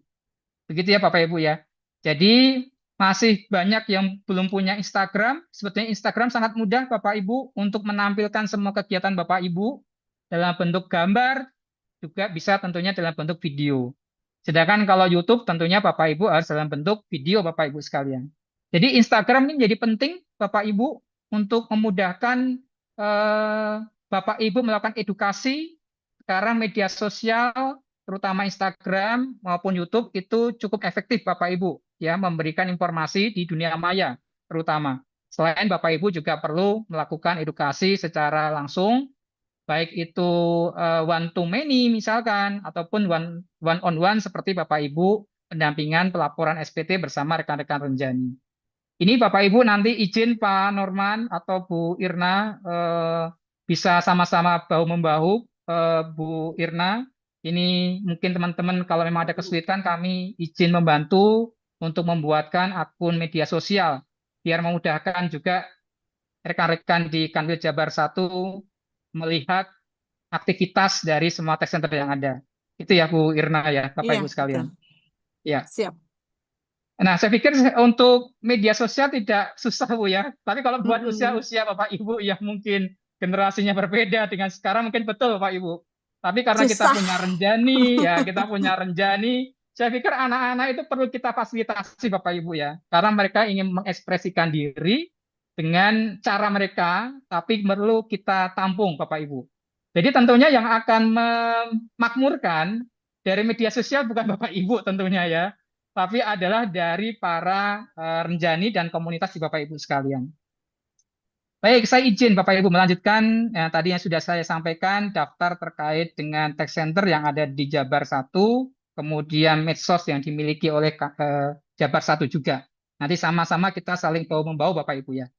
Begitu ya Bapak Ibu ya. Jadi masih banyak yang belum punya Instagram. Sebetulnya Instagram sangat mudah Bapak Ibu untuk menampilkan semua kegiatan Bapak Ibu dalam bentuk gambar, juga bisa tentunya dalam bentuk video. Sedangkan kalau YouTube tentunya Bapak Ibu harus dalam bentuk video Bapak Ibu sekalian. Jadi Instagram ini menjadi penting Bapak Ibu untuk memudahkan Bapak Ibu melakukan edukasi. Sekarang media sosial terutama Instagram maupun YouTube itu cukup efektif Bapak Ibu ya memberikan informasi di dunia maya terutama. Selain Bapak Ibu juga perlu melakukan edukasi secara langsung, baik itu one to many misalkan, ataupun one on one seperti Bapak Ibu pendampingan pelaporan SPT bersama rekan-rekan Renjani. Ini Bapak Ibu nanti izin Pak Norman atau Bu Irna bisa sama-sama bahu-membahu. Bu Irna, ini mungkin teman-teman kalau memang ada kesulitan kami izin membantu untuk membuatkan akun media sosial biar memudahkan juga rekan-rekan di Kanwil Jabar 1 melihat aktivitas dari semua tech center yang ada. Itu ya Bu Irna ya, Bapak Iya, Ibu sekalian. betul. Ya. Siap. Nah, saya pikir untuk media sosial tidak susah, Bu ya. Tapi kalau buat Mm-mm. usia-usia Bapak Ibu yang mungkin generasinya berbeda dengan sekarang, mungkin betul, Bapak Ibu. Tapi karena kita Susah. punya Renjani, ya kita punya Renjani, saya pikir anak-anak itu perlu kita fasilitasi, Bapak Ibu ya. Karena mereka ingin mengekspresikan diri dengan cara mereka, tapi perlu kita tampung, Bapak Ibu. Jadi tentunya yang akan memakmurkan dari media sosial bukan Bapak Ibu tentunya ya, tapi adalah dari para Renjani dan komunitas di Bapak Ibu sekalian. Baik, saya izin Bapak Ibu melanjutkan tadi yang sudah saya sampaikan daftar terkait dengan tech center yang ada di Jabar 1, kemudian medsos yang dimiliki oleh Jabar 1 juga. Nanti sama-sama kita saling bahu-membahu Bapak Ibu ya.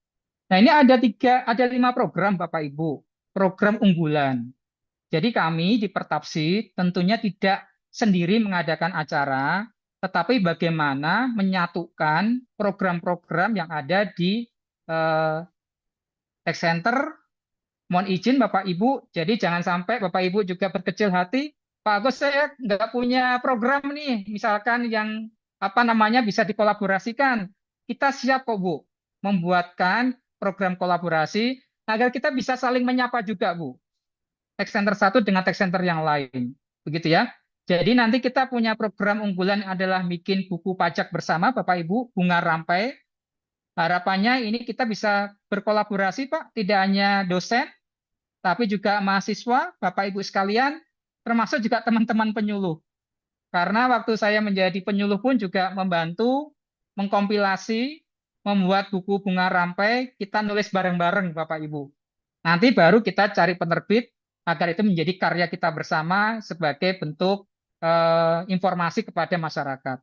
Nah, ini ada 5 program Bapak Ibu, program unggulan. Jadi kami di Pertapsi tentunya tidak sendiri mengadakan acara, tetapi bagaimana menyatukan program-program yang ada di eh, tech center. Mohon izin Bapak Ibu, jadi jangan sampai Bapak Ibu juga berkecil hati, Pak Agus saya nggak punya program nih, misalkan yang apa namanya bisa dikolaborasikan. Kita siap kok Bu, membuatkan program kolaborasi agar kita bisa saling menyapa juga Bu. Tech center satu dengan tech center yang lain. Begitu ya. Jadi nanti kita punya program unggulan adalah bikin buku pajak bersama Bapak Ibu, bunga rampai. Harapannya ini kita bisa berkolaborasi Pak, tidak hanya dosen, tapi juga mahasiswa, Bapak Ibu sekalian, termasuk juga teman-teman penyuluh. Karena waktu saya menjadi penyuluh pun juga membantu mengkompilasi, membuat buku bunga rampai, kita nulis bareng-bareng Bapak Ibu. Nanti baru kita cari penerbit agar itu menjadi karya kita bersama sebagai bentuk informasi kepada masyarakat.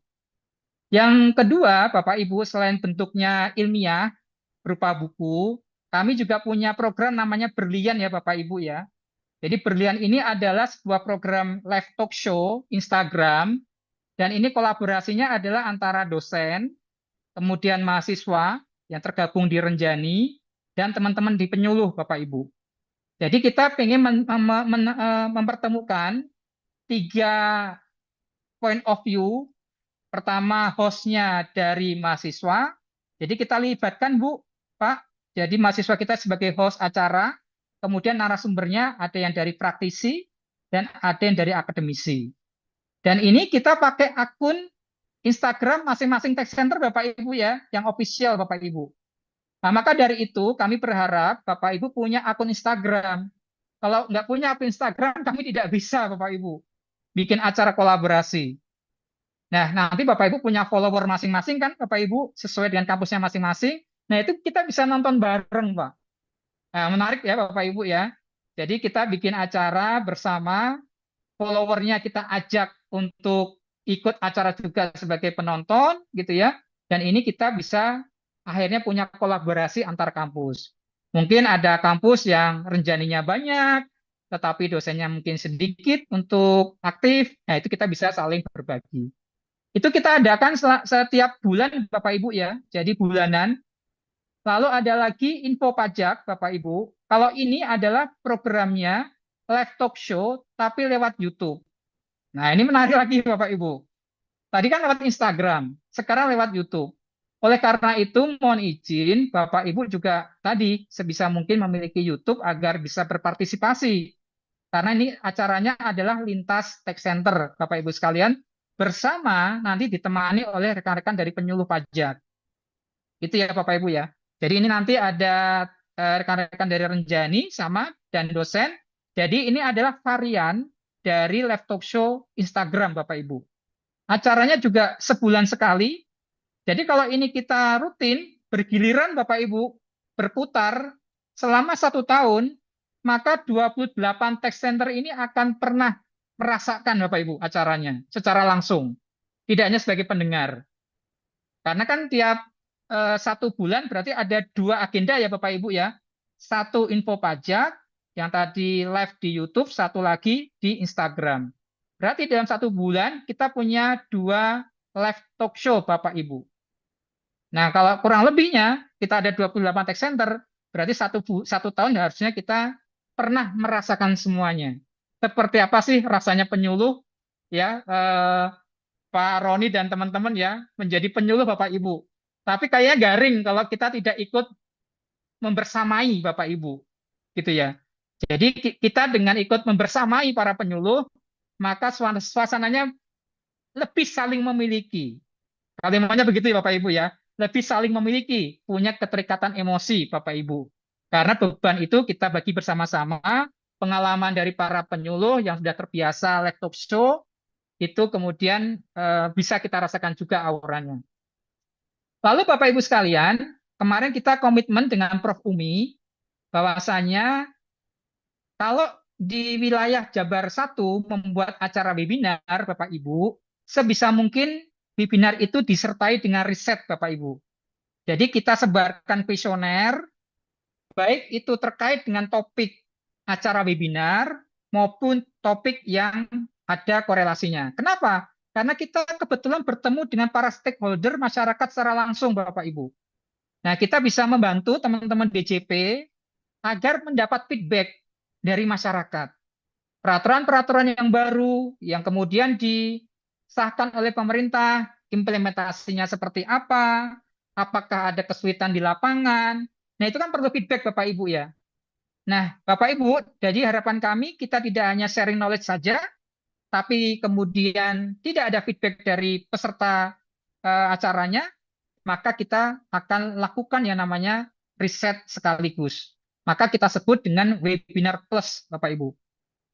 Yang kedua, Bapak Ibu, selain bentuknya ilmiah berupa buku, kami juga punya program namanya Berlian ya Bapak Ibu ya. Jadi Berlian ini adalah sebuah program live talk show Instagram dan ini kolaborasinya adalah antara dosen, kemudian mahasiswa yang tergabung di Renjani dan teman-teman di penyuluh Bapak Ibu. Jadi kita ingin mempertemukan 3 point of view. Pertama hostnya dari mahasiswa. Jadi kita libatkan Bu, Pak. Jadi mahasiswa kita sebagai host acara. Kemudian narasumbernya ada yang dari praktisi dan ada yang dari akademisi. Dan ini kita pakai akun Instagram masing-masing tech center Bapak Ibu ya, yang official Bapak Ibu. Nah, maka dari itu kami berharap Bapak Ibu punya akun Instagram. Kalau nggak punya akun Instagram, kami tidak bisa Bapak Ibu bikin acara kolaborasi. Nah, nanti Bapak Ibu punya follower masing-masing kan, Bapak Ibu, sesuai dengan kampusnya masing-masing. Nah, itu kita bisa nonton bareng, Pak. Nah, menarik ya Bapak Ibu ya. Jadi kita bikin acara bersama, followernya kita ajak untuk ikut acara juga sebagai penonton, gitu ya. Dan ini kita bisa akhirnya punya kolaborasi antar kampus. Mungkin ada kampus yang renjaninya banyak, tetapi dosennya mungkin sedikit untuk aktif. Nah, itu kita bisa saling berbagi. Itu kita adakan setiap bulan Bapak Ibu ya. Jadi bulanan. Lalu ada lagi info pajak Bapak Ibu. Kalau ini adalah programnya live talk show tapi lewat YouTube. Nah, ini menarik lagi Bapak Ibu. Tadi kan lewat Instagram, sekarang lewat YouTube. Oleh karena itu, mohon izin Bapak Ibu juga tadi sebisa mungkin memiliki YouTube agar bisa berpartisipasi. Karena ini acaranya adalah lintas tech center, Bapak Ibu sekalian, bersama nanti ditemani oleh rekan-rekan dari penyuluh pajak. Itu ya Bapak Ibu ya. Jadi ini nanti ada rekan-rekan dari Renjani sama dan dosen. Jadi ini adalah varian dari live talk show Instagram Bapak Ibu. Acaranya juga sebulan sekali. Jadi kalau ini kita rutin, bergiliran Bapak Ibu, berputar selama 1 tahun, maka 28 tech center ini akan pernah merasakan Bapak Ibu acaranya secara langsung. Tidak hanya sebagai pendengar. Karena kan tiap 1 bulan berarti ada 2 agenda ya Bapak Ibu ya. 1 info pajak yang tadi live di YouTube, 1 lagi di Instagram. Berarti dalam 1 bulan kita punya 2 live talk show Bapak Ibu. Nah, kalau kurang lebihnya kita ada 28 tech center, berarti 1 tahun harusnya kita pernah merasakan semuanya. Seperti apa sih rasanya penyuluh ya, Pak Roni dan teman-teman ya, menjadi penyuluh Bapak Ibu. Tapi kayaknya garing kalau kita tidak ikut membersamai Bapak Ibu, gitu ya. Jadi kita dengan ikut membersamai para penyuluh, maka suasananya lebih saling memiliki. Kalimatnya begitu ya Bapak Ibu ya. Lebih saling memiliki, punya keterikatan emosi Bapak Ibu. Karena beban itu kita bagi bersama-sama, pengalaman dari para penyuluh yang sudah terbiasa live talk show, itu kemudian bisa kita rasakan juga auranya. Lalu Bapak Ibu sekalian, kemarin kita komitmen dengan Prof. Umi, bahwasanya kalau di wilayah Jabar 1 membuat acara webinar Bapak Ibu, sebisa mungkin webinar itu disertai dengan riset Bapak Ibu. Jadi kita sebarkan kuesioner, baik itu terkait dengan topik acara webinar maupun topik yang ada korelasinya. Kenapa? Karena kita kebetulan bertemu dengan para stakeholder masyarakat secara langsung Bapak Ibu. Nah, kita bisa membantu teman-teman DJP agar mendapat feedback dari masyarakat. Peraturan-peraturan yang baru yang kemudian disahkan oleh pemerintah, implementasinya seperti apa, apakah ada kesulitan di lapangan. Nah, itu kan perlu feedback Bapak Ibu ya. Nah, Bapak Ibu, jadi harapan kami kita tidak hanya sharing knowledge saja, tapi kemudian tidak ada feedback dari peserta acaranya, maka kita akan lakukan yang namanya riset sekaligus. Maka kita sebut dengan webinar plus, Bapak Ibu.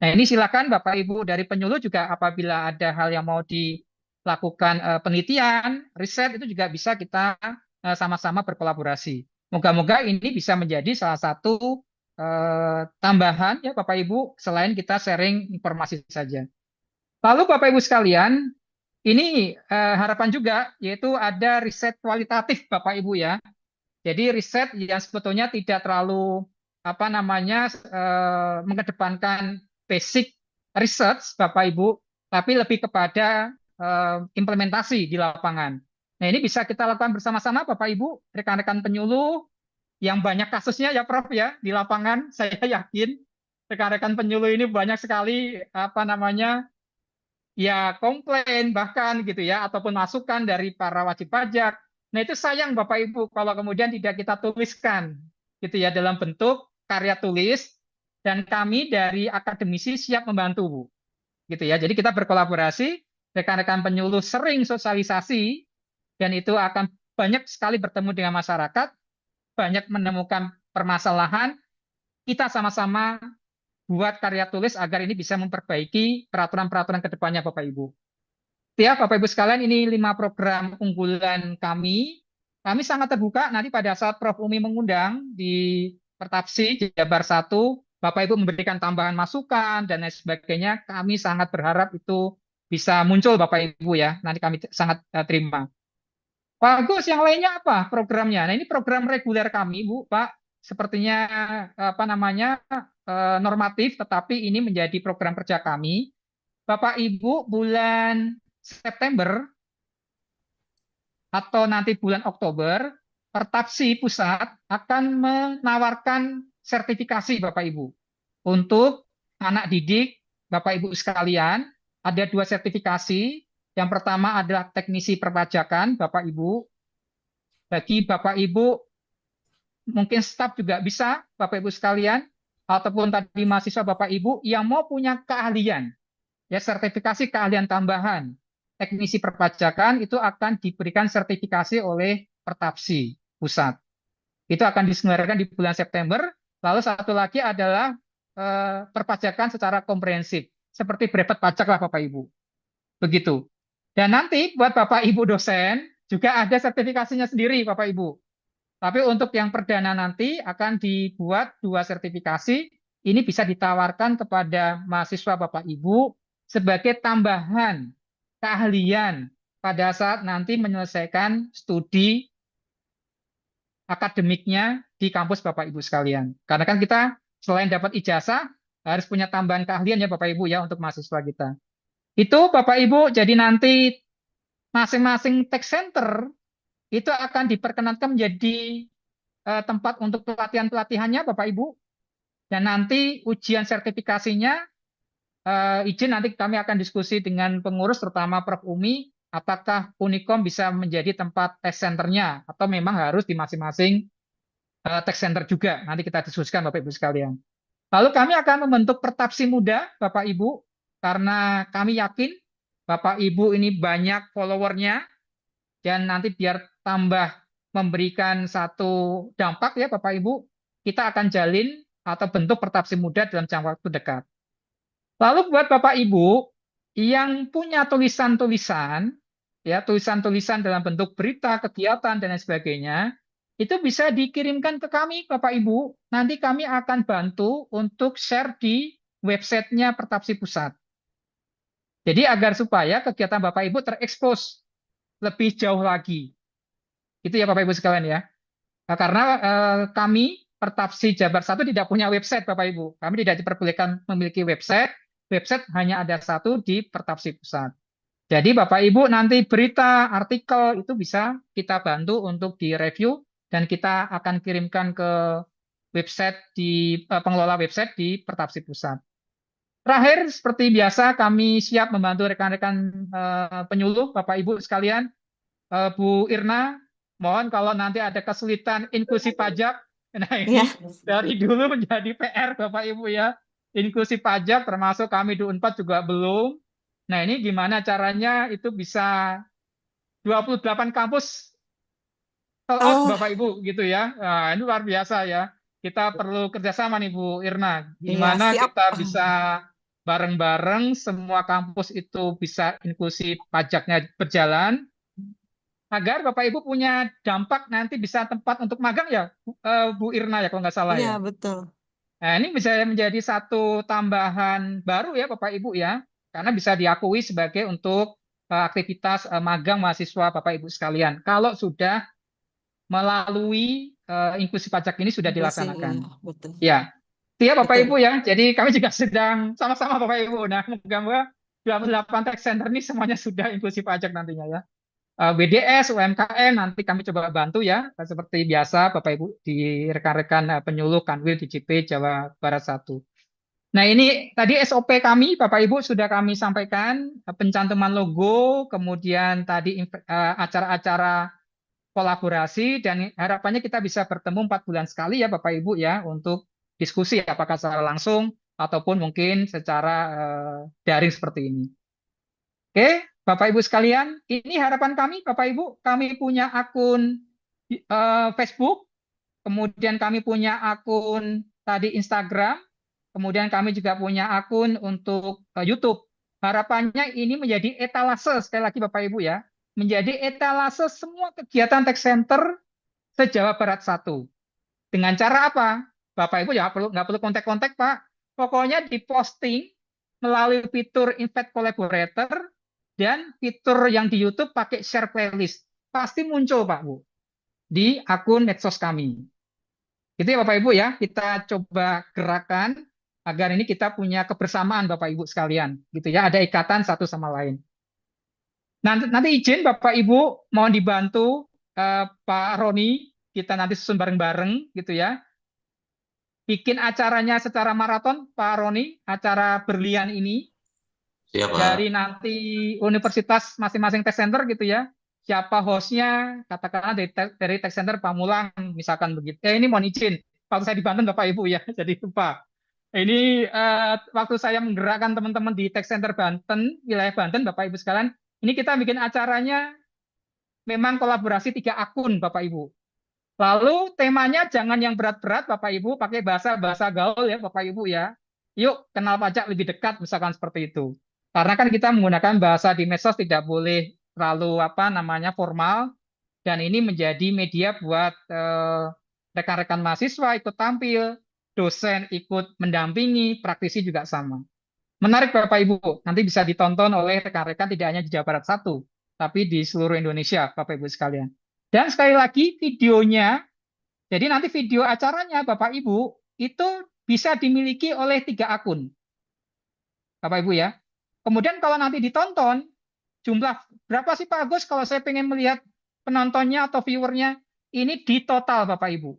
Nah, ini silakan Bapak Ibu dari penyuluh juga apabila ada hal yang mau dilakukan penelitian, riset, itu juga bisa kita sama-sama berkolaborasi. Moga-moga ini bisa menjadi salah satu tambahan ya Bapak Ibu, selain kita sharing informasi saja. Lalu Bapak Ibu sekalian, ini harapan juga yaitu ada riset kualitatif Bapak Ibu ya. Jadi riset yang sebetulnya tidak terlalu mengedepankan basic research Bapak Ibu, tapi lebih kepada implementasi di lapangan. Nah, ini bisa kita lakukan bersama-sama Bapak Ibu, rekan-rekan penyuluh yang banyak kasusnya ya Prof ya di lapangan. Saya yakin rekan-rekan penyuluh ini banyak sekali ya komplain bahkan gitu ya, ataupun masukan dari para wajib pajak. Nah, itu sayang Bapak Ibu kalau kemudian tidak kita tuliskan gitu ya dalam bentuk karya tulis, dan kami dari akademisi siap membantu Bu. Gitu ya. Jadi kita berkolaborasi, rekan-rekan penyuluh sering sosialisasi, dan itu akan banyak sekali bertemu dengan masyarakat, banyak menemukan permasalahan, kita sama-sama buat karya tulis agar ini bisa memperbaiki peraturan-peraturan ke depannya Bapak Ibu. Ya, Bapak Ibu sekalian, ini 5 program unggulan kami. Kami sangat terbuka nanti pada saat Prof. Umi mengundang di Pertapsi Jabar 1, Bapak Ibu memberikan tambahan masukan dan lain sebagainya. Kami sangat berharap itu bisa muncul Bapak Ibu ya. Nanti kami sangat terima. Pak Agus, yang lainnya apa programnya? Nah, ini program reguler kami, Bu, Pak. Sepertinya normatif, tetapi ini menjadi program kerja kami. Bapak Ibu, bulan September atau nanti bulan Oktober, Pertapsi Pusat akan menawarkan sertifikasi Bapak Ibu untuk anak didik Bapak Ibu sekalian. Ada 2 sertifikasi. Yang pertama adalah teknisi perpajakan Bapak Ibu. Bagi Bapak Ibu, mungkin staf juga bisa Bapak Ibu sekalian, ataupun tadi mahasiswa Bapak Ibu yang mau punya keahlian, ya sertifikasi keahlian tambahan teknisi perpajakan, itu akan diberikan sertifikasi oleh Pertapsi Pusat. Itu akan diselenggarakan di bulan September. Lalu satu lagi adalah perpajakan secara komprehensif, seperti brevet pajak lah Bapak Ibu. Begitu. Dan nanti buat Bapak Ibu dosen juga ada sertifikasinya sendiri Bapak Ibu. Tapi untuk yang perdana nanti akan dibuat 2 sertifikasi. Ini bisa ditawarkan kepada mahasiswa Bapak Ibu sebagai tambahan keahlian pada saat nanti menyelesaikan studi akademiknya di kampus Bapak Ibu sekalian. Karena kan kita selain dapat ijazah, harus punya tambahan keahlian ya Bapak Ibu ya untuk mahasiswa kita. Itu Bapak Ibu, jadi nanti masing-masing tech center itu akan diperkenankan menjadi tempat untuk pelatihan-pelatihannya Bapak Ibu. Dan nanti ujian sertifikasinya, izin nanti kami akan diskusi dengan pengurus terutama Prof. Umi, apakah Unikom bisa menjadi tempat tech centernya atau memang harus di masing-masing tech center juga. Nanti kita diskusikan Bapak Ibu sekalian. Lalu kami akan membentuk Pertapsi Muda Bapak Ibu, karena kami yakin Bapak Ibu ini banyak followernya, dan nanti biar tambah memberikan satu dampak ya Bapak Ibu, kita akan jalin atau bentuk Pertapsi Muda dalam jangka waktu dekat. Lalu buat Bapak Ibu yang punya tulisan-tulisan, ya tulisan-tulisan dalam bentuk berita, kegiatan, dan lain sebagainya, itu bisa dikirimkan ke kami Bapak Ibu. Nanti kami akan bantu untuk share di websitenya Pertapsi Pusat. Jadi agar supaya kegiatan Bapak Ibu terekspos lebih jauh lagi. Itu ya Bapak Ibu sekalian ya. Karena kami Pertapsi Jabar 1 tidak punya website Bapak Ibu. Kami tidak diperbolehkan memiliki website. Website hanya ada satu di Pertapsi Pusat. Jadi Bapak Ibu nanti berita, artikel itu bisa kita bantu untuk direview dan kita akan kirimkan ke website di pengelola website di Pertapsi Pusat. Terakhir, seperti biasa kami siap membantu rekan-rekan penyuluh Bapak Ibu sekalian. Bu Irna, mohon kalau nanti ada kesulitan inklusi pajak, nah ini dari dulu menjadi PR Bapak Ibu ya. Inklusi pajak termasuk kami di Unpad juga belum. Nah ini gimana caranya itu bisa 28 kampus out Bapak Ibu gitu ya. Nah, ini luar biasa ya. Kita perlu kerjasama nih Bu Irna. Gimana kita bisa bareng-bareng semua kampus itu bisa inklusi pajaknya berjalan, agar Bapak Ibu punya dampak nanti bisa tempat untuk magang ya, Bu Irna ya kalau nggak salah ya. Iya, betul. Nah ini bisa menjadi satu tambahan baru ya Bapak Ibu ya, karena bisa diakui sebagai untuk aktivitas magang mahasiswa Bapak Ibu sekalian. Kalau sudah melalui inklusi pajak ini sudah Inklusi, dilaksanakan. iya, betul. Ya, itu ya Bapak Betul. Ibu ya. Jadi kami juga sedang sama-sama Bapak Ibu. Nah, moga-moga 28 tech center ini semuanya sudah inklusi pajak nantinya ya. BDS, UMKM nanti kami coba bantu ya, seperti biasa Bapak Ibu di rekan-rekan penyuluh Kanwil DJP Jawa Barat 1. Nah ini tadi SOP kami Bapak Ibu sudah kami sampaikan, pencantuman logo, kemudian tadi acara-acara kolaborasi, dan harapannya kita bisa bertemu 4 bulan sekali ya Bapak Ibu ya untuk diskusi apakah secara langsung ataupun mungkin secara daring seperti ini. Oke, Bapak Ibu sekalian, ini harapan kami, Bapak Ibu. Kami punya akun Facebook, kemudian kami punya akun tadi Instagram, kemudian kami juga punya akun untuk YouTube. Harapannya ini menjadi etalase, sekali lagi Bapak Ibu ya, menjadi etalase semua kegiatan Tech Center se-Jawa Barat 1. Dengan cara apa? Bapak Ibu ya nggak perlu kontak-kontak Pak. Pokoknya diposting melalui fitur Invite Collaborator dan fitur yang di YouTube pakai share playlist. Pasti muncul Pak Bu di akun medsos kami. Itu ya Bapak Ibu ya, kita coba gerakan agar ini kita punya kebersamaan Bapak Ibu sekalian, gitu ya, ada ikatan satu sama lain. Nanti izin Bapak Ibu mohon dibantu Pak Roni, kita nanti susun bareng-bareng gitu ya. Bikin acaranya secara maraton Pak Roni, acara berlian ini. Siap, Pak. Dari nanti universitas masing-masing tech center gitu ya. Siapa hostnya, katakanlah dari tech center Pamulang, misalkan begitu. Ini mohon izin, waktu saya di Banten Bapak Ibu ya, jadi lupa. Ini waktu saya menggerakkan teman-teman di tech center Banten, wilayah Banten, Bapak Ibu sekalian, ini kita bikin acaranya memang kolaborasi 3 akun Bapak Ibu. Lalu temanya jangan yang berat-berat Bapak Ibu, pakai bahasa gaul ya Bapak Ibu ya. Yuk kenal pajak lebih dekat misalkan seperti itu. Karena kan kita menggunakan bahasa di medsos tidak boleh terlalu formal, dan ini menjadi media buat rekan-rekan mahasiswa ikut tampil, dosen ikut mendampingi, praktisi juga sama. Menarik Bapak Ibu, nanti bisa ditonton oleh rekan-rekan tidak hanya di Jawa Barat 1, tapi di seluruh Indonesia Bapak Ibu sekalian. Dan sekali lagi videonya Jadi nanti video acaranya Bapak Ibu itu bisa dimiliki oleh 3 akun, Bapak Ibu ya. Kemudian kalau nanti ditonton, jumlah berapa sih Pak Agus kalau saya pengen melihat penontonnya atau viewernya, ini di total Bapak Ibu.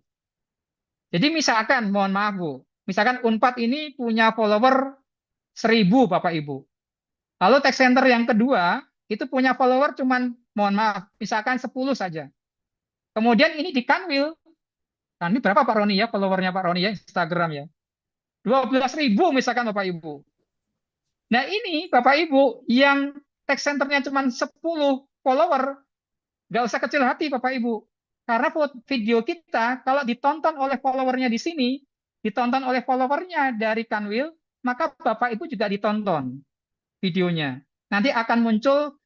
Jadi misalkan, mohon maaf Bu, misalkan Unpad ini punya follower 1000 Bapak Ibu. Lalu tech center yang kedua itu punya follower cuman, mohon maaf, misalkan 10 saja. Kemudian ini di Kanwil, nah ini berapa Pak Roni ya followernya Pak Roni ya Instagram ya? 12.000 misalkan Bapak Ibu. Nah ini Bapak Ibu yang tech centernya cuma 10 follower, nggak usah kecil hati Bapak Ibu. Karena video kita kalau ditonton oleh followernya di sini, ditonton oleh followernya dari Kanwil, maka Bapak Ibu juga ditonton videonya. Nanti akan muncul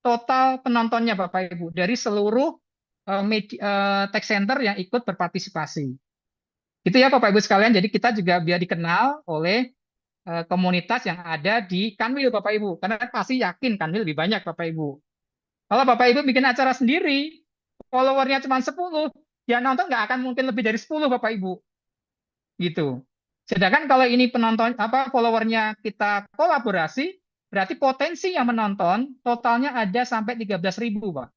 total penontonnya Bapak Ibu dari seluruh tech center yang ikut berpartisipasi. Itu ya Bapak Ibu sekalian. Jadi kita juga biar dikenal oleh komunitas yang ada di Kanwil Bapak Ibu. Karena pasti yakin Kanwil lebih banyak Bapak Ibu. Kalau Bapak Ibu bikin acara sendiri, followernya cuma 10, yang nonton nggak akan mungkin lebih dari 10 Bapak Ibu. Gitu. Sedangkan kalau ini penonton followernya kita kolaborasi, berarti potensi yang menonton totalnya ada sampai 13.000, Pak.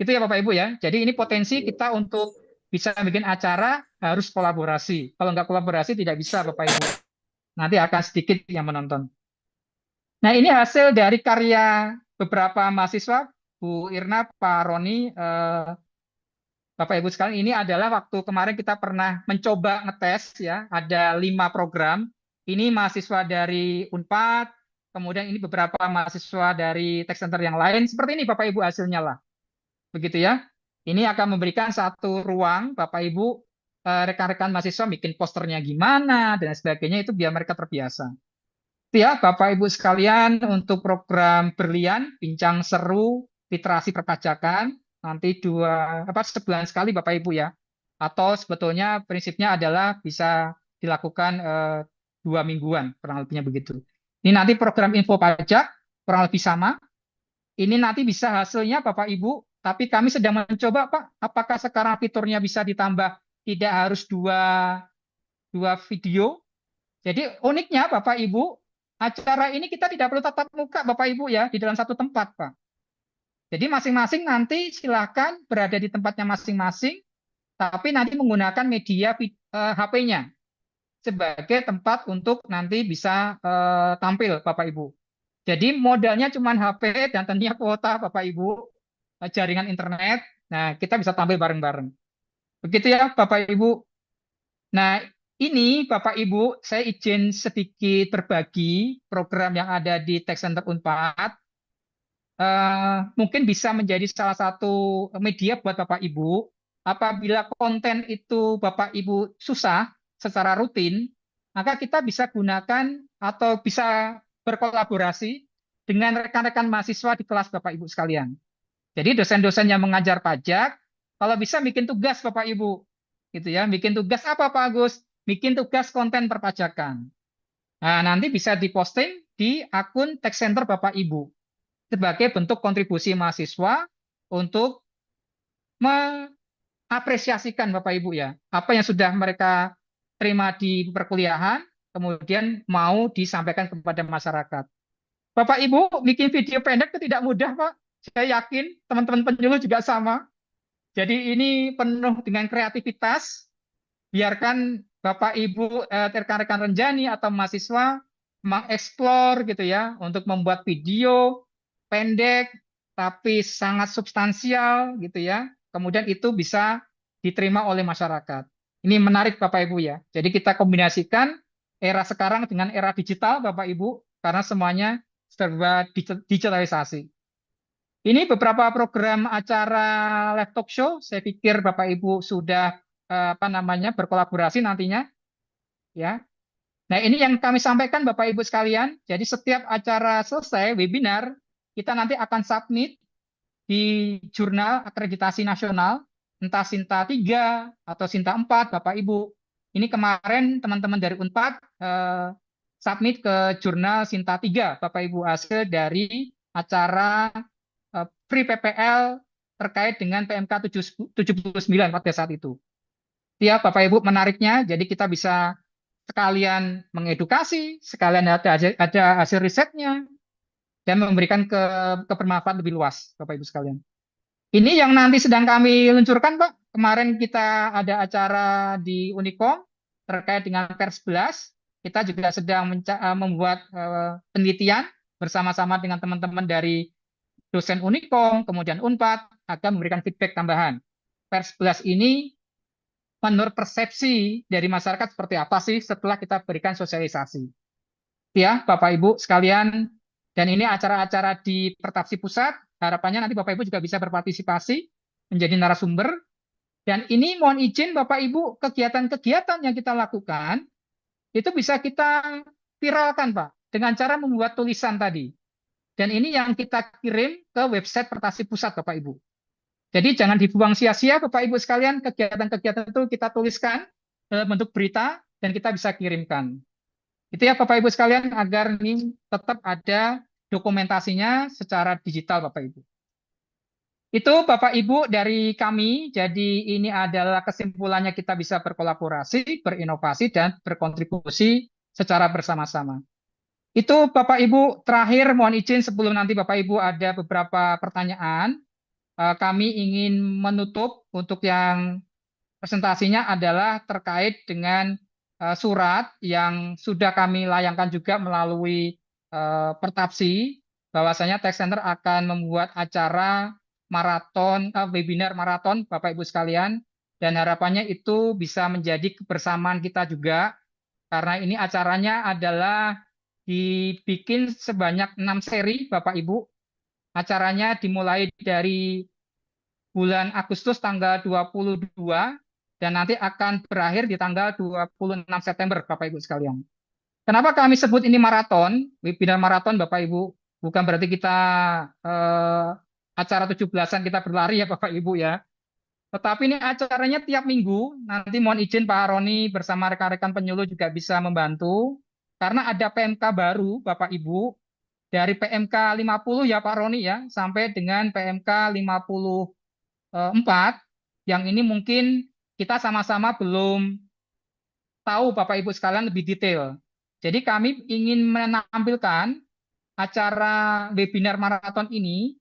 Itu ya Bapak Ibu ya. Jadi ini potensi kita untuk bisa bikin acara harus kolaborasi. Kalau nggak kolaborasi tidak bisa Bapak Ibu. Nanti akan sedikit yang menonton. Nah ini hasil dari karya beberapa mahasiswa, Bu Irna, Pak Roni, Bapak Ibu sekalian, ini adalah waktu kemarin kita pernah mencoba ngetes ya, ada 5 program. Ini mahasiswa dari Unpad, kemudian ini beberapa mahasiswa dari tech center yang lain. Seperti ini Bapak Ibu hasilnya lah. Begitu ya. Ini akan memberikan satu ruang Bapak Ibu rekan-rekan mahasiswa bikin posternya gimana dan sebagainya, itu biar mereka terbiasa. Itu ya Bapak Ibu sekalian untuk program Berlian, Bincang Seru Literasi Perpajakan, nanti sebulan sekali Bapak Ibu ya. Atau sebetulnya prinsipnya adalah bisa dilakukan 2 mingguan, kurang lebihnya begitu. Ini nanti program info pajak kurang lebih sama. Ini nanti bisa hasilnya Bapak Ibu, tapi kami sedang mencoba Pak, apakah sekarang fiturnya bisa ditambah tidak harus dua video. Jadi uniknya Bapak Ibu, acara ini kita tidak perlu tatap muka Bapak Ibu ya, di dalam satu tempat Pak. Jadi masing-masing nanti silakan berada di tempatnya masing-masing, tapi nanti menggunakan media HP-nya sebagai tempat untuk nanti bisa tampil Bapak Ibu. Jadi modalnya cuma HP dan tentunya kuota Bapak Ibu, jaringan internet. Nah, kita bisa tampil bareng-bareng. Begitu ya Bapak Ibu. Nah, ini Bapak Ibu, saya izin sedikit berbagi program yang ada di Tech Center Unpad. Mungkin bisa menjadi salah satu media buat Bapak Ibu. Apabila konten itu Bapak Ibu susah secara rutin, maka kita bisa gunakan atau bisa berkolaborasi dengan rekan-rekan mahasiswa di kelas Bapak Ibu sekalian. Jadi dosen-dosen yang mengajar pajak, kalau bisa bikin tugas Bapak Ibu, gitu ya. Bikin tugas apa Pak Agus? Bikin tugas konten perpajakan. Nah, nanti bisa diposting di akun Tech Center Bapak Ibu sebagai bentuk kontribusi mahasiswa untuk mengapresiasikan Bapak Ibu ya, apa yang sudah mereka terima di perkuliahan, kemudian mau disampaikan kepada masyarakat. Bapak Ibu bikin video pendek itu tidak mudah Pak. Saya yakin teman-teman penyuluh juga sama. Jadi ini penuh dengan kreativitas. Biarkan Bapak Ibu rekan-rekan Renjani atau mahasiswa mengeksplor gitu ya untuk membuat video pendek tapi sangat substansial gitu ya. Kemudian itu bisa diterima oleh masyarakat. Ini menarik Bapak Ibu ya. Jadi kita kombinasikan era sekarang dengan era digital Bapak Ibu karena semuanya serba digitalisasi. Ini beberapa program acara live talk show. Saya pikir Bapak Ibu sudah berkolaborasi nantinya ya. Nah, ini yang kami sampaikan Bapak Ibu sekalian. Jadi setiap acara selesai webinar, kita nanti akan submit di jurnal akreditasi nasional, entah Sinta 3 atau Sinta 4, Bapak Ibu. Ini kemarin teman-teman dari Unpad submit ke jurnal Sinta 3, Bapak Ibu, hasil dari acara Free PPL terkait dengan PMK 79 pada saat itu. Ya, Bapak Ibu menariknya, jadi kita bisa sekalian mengedukasi, sekalian ada hasil risetnya, dan memberikan kebermanfaatan lebih luas, Bapak Ibu sekalian. Ini yang nanti sedang kami luncurkan, Pak. Kemarin kita ada acara di Unicom terkait dengan PER 11. Kita juga sedang membuat penelitian bersama-sama dengan teman-teman dari dosen Unicom, kemudian Unpad, akan memberikan feedback tambahan. PER 11 ini menurut persepsi dari masyarakat seperti apa sih setelah kita berikan sosialisasi. Ya, Bapak Ibu sekalian, dan ini acara-acara di Pertapsi Pusat, harapannya nanti Bapak Ibu juga bisa berpartisipasi menjadi narasumber. Dan ini mohon izin Bapak Ibu, kegiatan-kegiatan yang kita lakukan, itu bisa kita viralkan Pak, dengan cara membuat tulisan tadi. Dan ini yang kita kirim ke website Pertapsi Pusat Bapak Ibu. Jadi jangan dibuang sia-sia Bapak Ibu sekalian, kegiatan-kegiatan itu kita tuliskan dalam bentuk berita dan kita bisa kirimkan. Itu ya Bapak Ibu sekalian, agar ini tetap ada dokumentasinya secara digital Bapak Ibu. Itu Bapak Ibu dari kami, jadi ini adalah kesimpulannya kita bisa berkolaborasi, berinovasi, dan berkontribusi secara bersama-sama. Itu Bapak Ibu, terakhir mohon izin sebelum nanti Bapak Ibu ada beberapa pertanyaan, kami ingin menutup untuk yang presentasinya adalah terkait dengan surat yang sudah kami layangkan juga melalui Pertapsi, bahwasanya Tech Center akan membuat acara maraton, webinar maraton Bapak Ibu sekalian, dan harapannya itu bisa menjadi kebersamaan kita juga, karena ini acaranya adalah dibikin sebanyak 6 seri Bapak Ibu. Acaranya dimulai dari bulan Agustus tanggal 22 dan nanti akan berakhir di tanggal 26 September Bapak Ibu sekalian. Kenapa kami sebut ini maraton, webinar maraton Bapak Ibu? Bukan berarti kita acara 17-an kita berlari ya Bapak Ibu ya. Tetapi ini acaranya tiap minggu. Nanti mohon izin Pak Roni bersama rekan-rekan penyuluh juga bisa membantu. Karena ada PMK baru Bapak Ibu. Dari PMK 50 ya Pak Roni ya, sampai dengan PMK 54, yang ini mungkin kita sama-sama belum tahu Bapak Ibu sekalian lebih detail. Jadi kami ingin menampilkan acara webinar maraton ini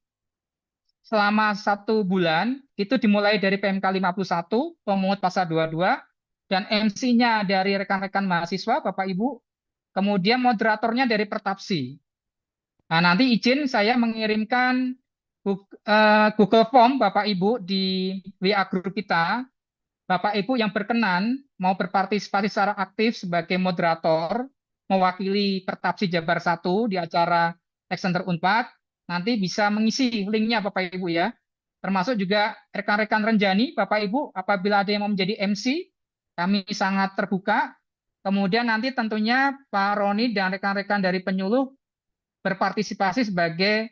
selama 1 bulan, itu dimulai dari PMK 51, pemungut pasal 22, dan MC-nya dari rekan-rekan mahasiswa Bapak Ibu, kemudian moderatornya dari Pertapsi. Nah, nanti izin saya mengirimkan Google Form Bapak Ibu di WA grup kita. Bapak Ibu yang berkenan mau berpartisipasi secara aktif sebagai moderator, mewakili Pertapsi Jabar 1 di acara Tech Center Unpad, nanti bisa mengisi linknya Bapak Ibu ya. Termasuk juga rekan-rekan Renjani, Bapak Ibu, apabila ada yang mau menjadi MC, kami sangat terbuka. Kemudian nanti tentunya Pak Roni dan rekan-rekan dari penyuluh berpartisipasi sebagai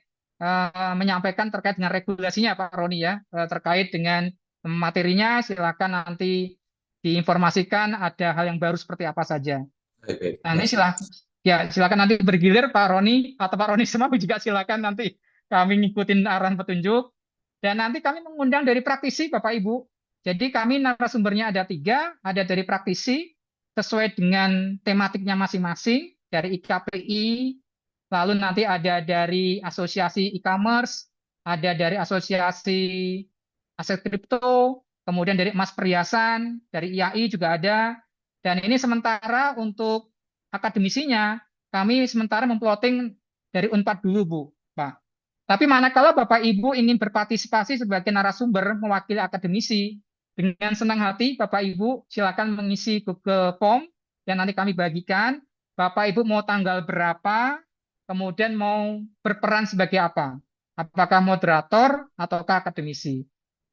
menyampaikan terkait dengan regulasinya Pak Roni ya, terkait dengan materinya silakan nanti diinformasikan ada hal yang baru seperti apa saja. Nah, ini silakan nanti bergilir Pak Roni atau Pak Roni semua juga silakan nanti kami ngikutin arahan petunjuk, dan nanti kami mengundang dari praktisi Bapak Ibu. Jadi kami narasumbernya ada 3, ada dari praktisi sesuai dengan tematiknya masing-masing, dari IKPI, lalu nanti ada dari asosiasi e-commerce, ada dari asosiasi aset kripto, kemudian dari emas perhiasan, dari IAI juga ada. Dan ini sementara untuk akademisinya, kami sementara memploting dari Unpad dulu, Bu, Pak. Tapi manakala Bapak Ibu ingin berpartisipasi sebagai narasumber mewakili akademisi, dengan senang hati Bapak Ibu silakan mengisi Google Form, dan nanti kami bagikan. Bapak Ibu mau tanggal berapa, kemudian mau berperan sebagai apa? Apakah moderator ataukah akademisi?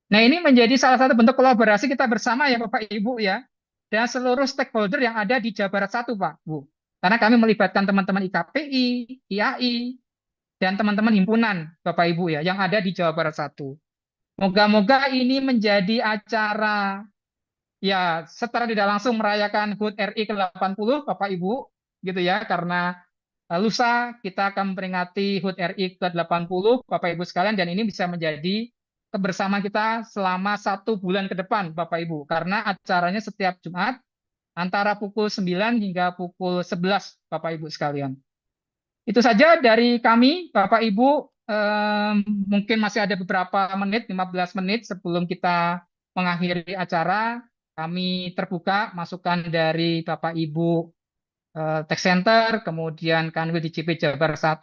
Nah, ini menjadi salah satu bentuk kolaborasi kita bersama ya Bapak Ibu ya, dan seluruh stakeholder yang ada di Jawa Barat 1 Pak, Bu. Karena kami melibatkan teman-teman IKPI, IAI, dan teman-teman himpunan Bapak Ibu ya yang ada di Jawa Barat 1. Moga-moga ini menjadi acara ya secara tidak langsung merayakan HUT RI ke-80 Bapak Ibu gitu ya, karena lusa kita akan memperingati HUT RI ke-80 Bapak Ibu sekalian, dan ini bisa menjadi kebersamaan kita selama 1 bulan ke depan, Bapak Ibu. Karena acaranya setiap Jumat antara pukul 9 hingga pukul 11, Bapak Ibu sekalian. Itu saja dari kami, Bapak Ibu. Mungkin masih ada beberapa menit, 15 menit sebelum kita mengakhiri acara. Kami terbuka masukan dari Bapak Ibu Tech Center, kemudian Kanwil DCP Jabar 1.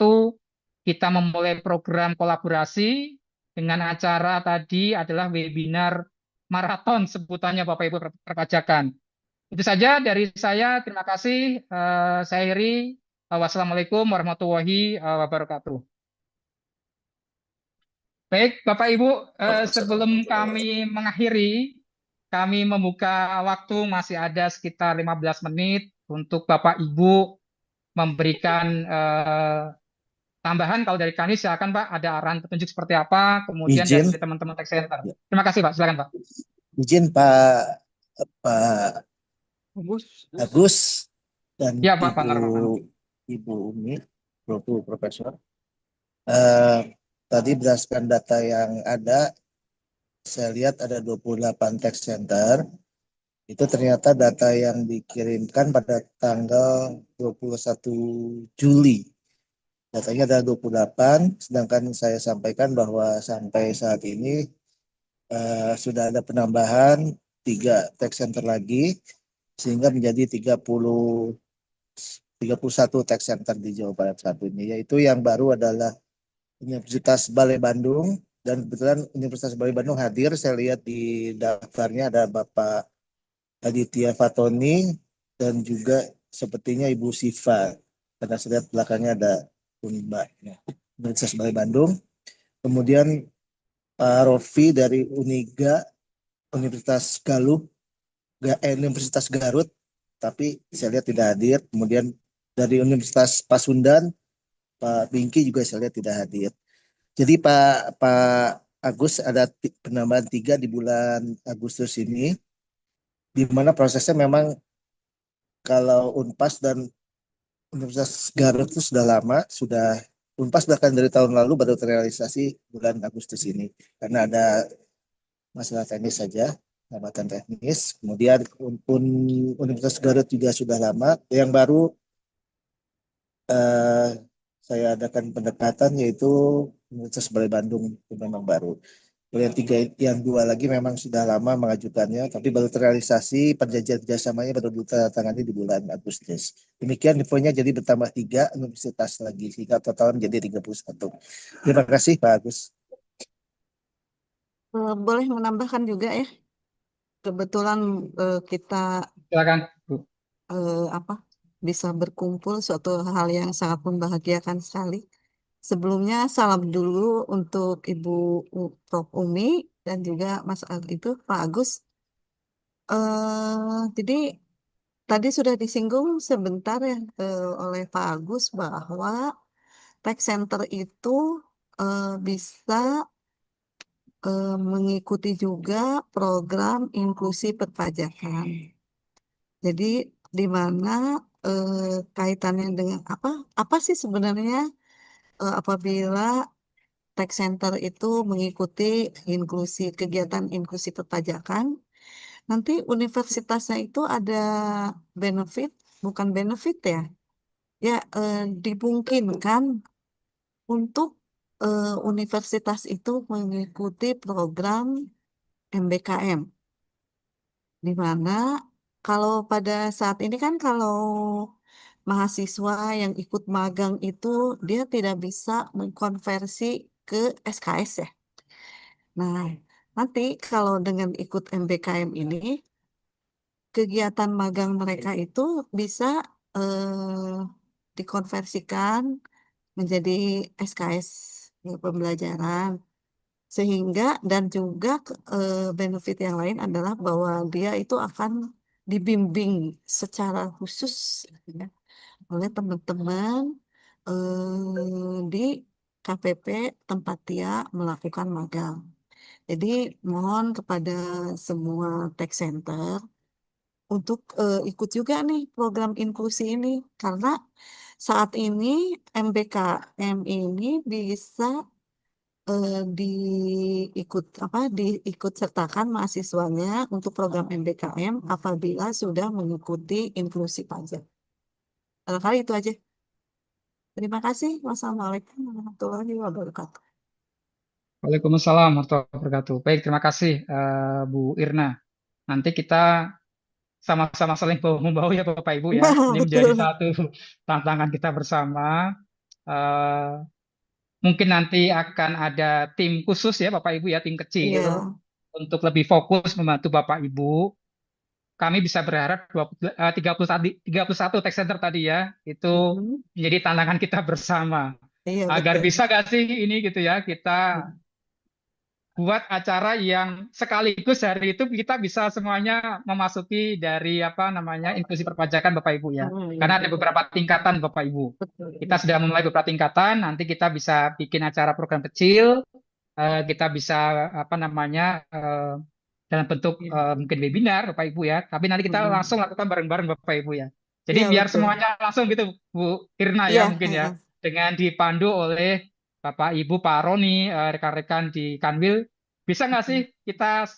Kita memulai program kolaborasi dengan acara tadi adalah webinar maraton sebutannya Bapak Ibu perpajakan. Itu saja dari saya. Terima kasih. Saya Heri. Wassalamualaikum warahmatullahi wabarakatuh. Baik, Bapak Ibu, sebelum kami mengakhiri, kami membuka waktu masih ada sekitar 15 menit untuk Bapak Ibu memberikan tambahan. Kalau dari kami silakan Pak, ada arahan petunjuk seperti apa, kemudian dari Izin, teman-teman Tech Center. Terima kasih Pak, silakan Pak. izin Pak Agus dan Ya Pak Nur. Ibu Umi, Profesor. Tadi berdasarkan data yang ada, saya lihat ada 28 tech center. Itu ternyata data yang dikirimkan pada tanggal 21 Juli. Datanya ada 28, sedangkan saya sampaikan bahwa sampai saat ini sudah ada penambahan 3 tech center lagi, sehingga menjadi 31 tech center di Jawa Barat saat ini. Yaitu yang baru adalah Universitas Balai Bandung, dan kebetulan Universitas Balai Bandung hadir. Saya lihat di daftarnya ada Bapak Aditya Fatoni dan juga sepertinya Ibu Siva, karena saya lihat belakangnya ada Mbaknya Universitas Balai Bandung. Kemudian Pak Rofi dari Uniga, Universitas Universitas Garut, tapi saya lihat tidak hadir. Kemudian dari Universitas Pasundan, Pak Bingki juga saya lihat tidak hadir. Jadi Pak Agus, ada penambahan 3 di bulan Agustus ini, di mana prosesnya memang kalau Unpas dan Universitas Garut itu sudah lama, Unpas bahkan dari tahun lalu baru terrealisasi bulan Agustus ini, karena ada masalah teknis saja, hambatan teknis. Kemudian Universitas Garut juga sudah lama. Yang baru saya adakan pendekatan yaitu Universitas Balai Bandung, itu memang baru. Yang 2 lagi memang sudah lama mengajukannya, tapi baru terrealisasi, perjanjian kerjasamanya baru ditandatangani di bulan Agustus. Demikian infonya, jadi bertambah 3 universitas lagi, sehingga total menjadi 31. Terima kasih Pak Agus. Boleh menambahkan juga ya. Kebetulan kita Silakan Bu. bisa berkumpul, suatu hal yang sangat membahagiakan sekali. Sebelumnya salam dulu untuk Ibu Prof. Umi dan juga Mas Pak Agus. Jadi tadi sudah disinggung sebentar ya oleh Pak Agus bahwa Tech Center itu bisa mengikuti juga program inklusi perpajakan. Jadi di mana kaitannya dengan apa sih sebenarnya apabila Tech Center itu mengikuti kegiatan inklusi perpajakan, nanti universitasnya itu ada bukan benefit ya, dimungkinkan untuk universitas itu mengikuti program MBKM, di mana kalau pada saat ini kan kalau mahasiswa yang ikut magang itu dia tidak bisa mengkonversi ke SKS ya. Nah, nanti kalau dengan ikut MBKM ini, kegiatan magang mereka itu bisa dikonversikan menjadi SKS pembelajaran. Sehingga dan juga benefit yang lain adalah bahwa dia itu akan dibimbing secara khusus ya, oleh teman-teman di KPP tempat dia melakukan magang. Jadi mohon kepada semua tech center untuk ikut juga nih program inklusi ini, karena saat ini MBKM ini bisa diikut sertakan mahasiswanya untuk program MBKM apabila sudah mengikuti inklusi pajak. Barangkali itu aja. Terima kasih. Wassalamualaikum warahmatullahi wabarakatuh. Waalaikumsalam warahmatullahi wabarakatuh. Baik, terima kasih Bu Irna. Nanti kita sama-sama saling bahu-membahu ya Bapak Ibu ya. Nah, Ini menjadi betul. satu tantangan kita bersama. Eh, Mungkin nanti akan ada tim khusus ya Bapak Ibu ya, tim Iya. kecil untuk lebih fokus membantu Bapak Ibu. Kami bisa berharap 31 tech center tadi ya, itu Mhm. menjadi tantangan kita bersama. Iya, Agar betul. bisa gak sih ini gitu ya, kita buat acara yang sekaligus hari itu kita bisa semuanya memasuki dari apa namanya inklusi perpajakan Bapak Ibu ya. Iya, Karena ada betul. beberapa tingkatan Bapak Ibu. Betul. Kita sudah memulai beberapa tingkatan, nanti kita bisa bikin acara program kecil, kita bisa apa namanya dalam bentuk mungkin webinar Bapak Ibu ya. Tapi nanti kita Mhm. langsung lakukan bareng-bareng Bapak Ibu ya. Jadi Iya, biar betul. semuanya langsung gitu Bu Irna Iya, ya mungkin ya, heeh. dengan dipandu oleh Bapak Ibu Pak Roni, rekan-rekan di Kanwil. Bisa nggak sih kita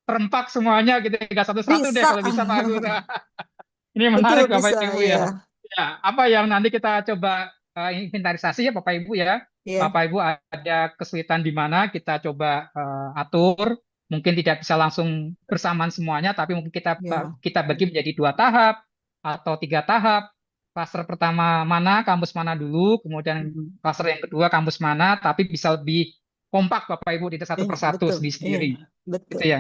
serempak semuanya gitu, nggak satu-satu deh Bisa. kalau bisa Pak Agus. Ini Betul, menarik Bapak bisa. Ibu Iya. ya. Ya, apa yang nanti kita coba inventarisasi ya Bapak Ibu ya. Iya. Bapak Ibu ada kesulitan di mana kita coba atur. Mungkin tidak bisa langsung bersamaan semuanya, tapi mungkin Iya. kita bagi menjadi 2 tahap atau 3 tahap. Klaster pertama mana, kampus mana dulu, kemudian Mhm. klaster yang kedua kampus mana, tapi bisa lebih kompak Bapak Ibu tidak satu Iya, persatu betul. Iya, sendiri-sendiri. betul. Gitu ya.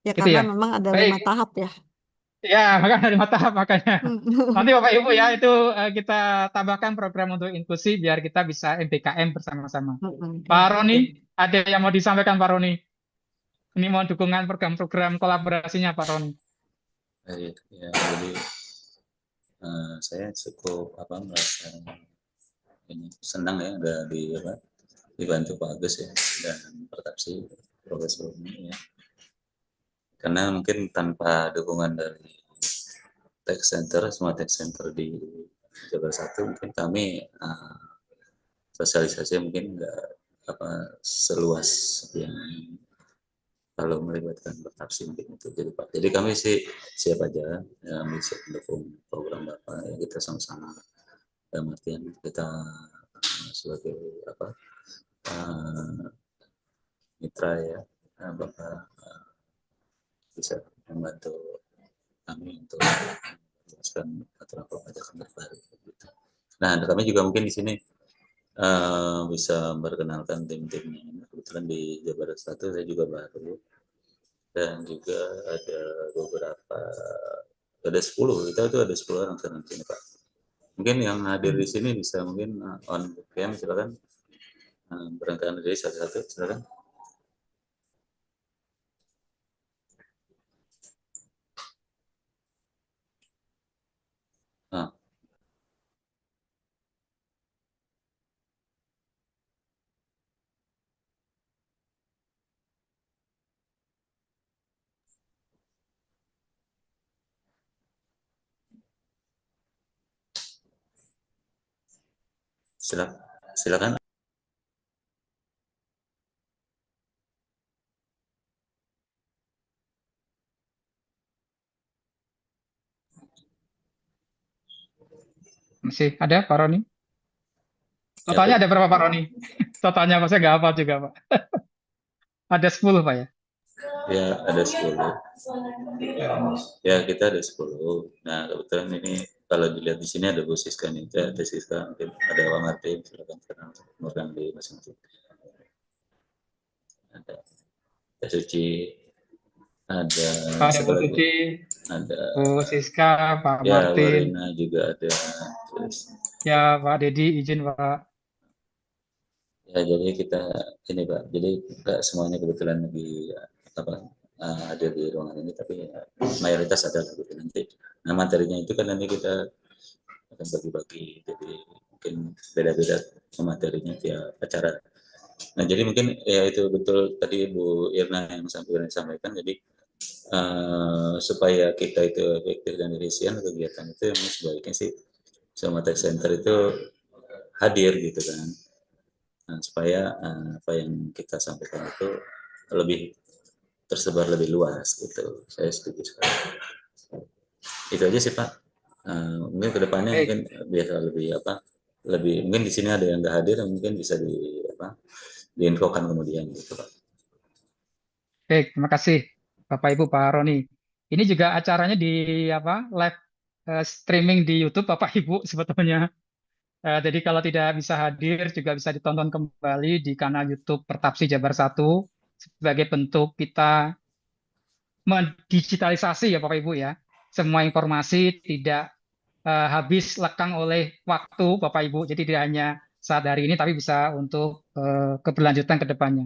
Ya, Gitu karena ya. memang ada 5 Baik. tahap ya. Ya, makanya dari tahap makanya. Nanti Bapak Ibu ya itu kita tambahkan program untuk inklusi biar kita bisa MBKM bersama-sama. Iya, Pak betul. Roni, ada yang mau disampaikan Pak Roni? Ini mau dukungan program-program kolaborasinya Pak Roni. Baik, ya, jadi saya cukup merasa ini senang ya udah dibantu Pak Agus ya dan Pertapsi Profesor ini ya. Karena mungkin tanpa dukungan dari tech center, semua tech center di Jabar 1 mungkin kami sosialisasi mungkin nggak seluas yang kalau melibatkan Pertapsi mungkin itu. Jadi Pak, jadi kami sih siap aja bisa mendukung program Bapak ya, kita sama-sama dalam artian kita sebagai mitra ya, Bapak bisa membantu kami untuk menjelaskan aturan perpajakan terbaru. Nah, kami juga mungkin di sini bisa memperkenalkan tim-timnya. Kebetulan di Jabar 1 saya juga baru dan juga ada beberapa, ada 10, kita itu ada 10 orang sekarang sini Pak. Mungkin yang hadir di sini bisa mungkin on cam, silakan berangkat dari satu-satu, silakan. Nah. Silakan. Masih ada Pak Roni? Totalnya ada berapa Pak Roni? Totalnya saya nggak hafal juga Pak. Ada 10 Pak ya? Ya, ada 10. Ya, kita ada 10. Nah, kebetulan ini kalau dilihat di sini ada Bu Siska nih, ada Siska, mungkin ada Bang Martin, silakan kemudian di masing-masing. Ada Suci, ada Bu Suci, ada Bu Siska, Pak ya, Martin. Warina juga ada. Terus, ya Pak Dedi, izin Pak. Ya, jadi kita ini Pak, jadi nggak semuanya kebetulan lagi ada di ruangan ini, tapi mayoritas adalah gitu nanti. Nah, materinya itu kan nanti kita akan bagi-bagi, jadi mungkin beda-beda materinya tiap acara. Nah, jadi mungkin ya itu betul tadi Bu Irna yang sampaikan, jadi supaya kita itu efektif dan efisien kegiatan itu memang sebaiknya sih semua tech center itu hadir gitu kan. supaya apa yang kita sampaikan itu lebih tersebar lebih luas gitu. Saya setuju sekali. Itu aja sih Pak. Mungkin kedepannya Baik, mungkin biasa lebih mungkin di sini ada yang nggak hadir mungkin bisa diinfokan kemudian gitu Pak. baik. Terima kasih Bapak Ibu Pak Roni. Ini juga acaranya di live streaming di YouTube Bapak Ibu sebetulnya. Jadi kalau tidak bisa hadir juga bisa ditonton kembali di kanal YouTube Pertapsi Jabar 1 sebagai bentuk kita mendigitalisasi ya Bapak Ibu ya. Semua informasi tidak habis lekang oleh waktu Bapak Ibu. Jadi tidak hanya saat hari ini tapi bisa untuk keberlanjutan ke depannya.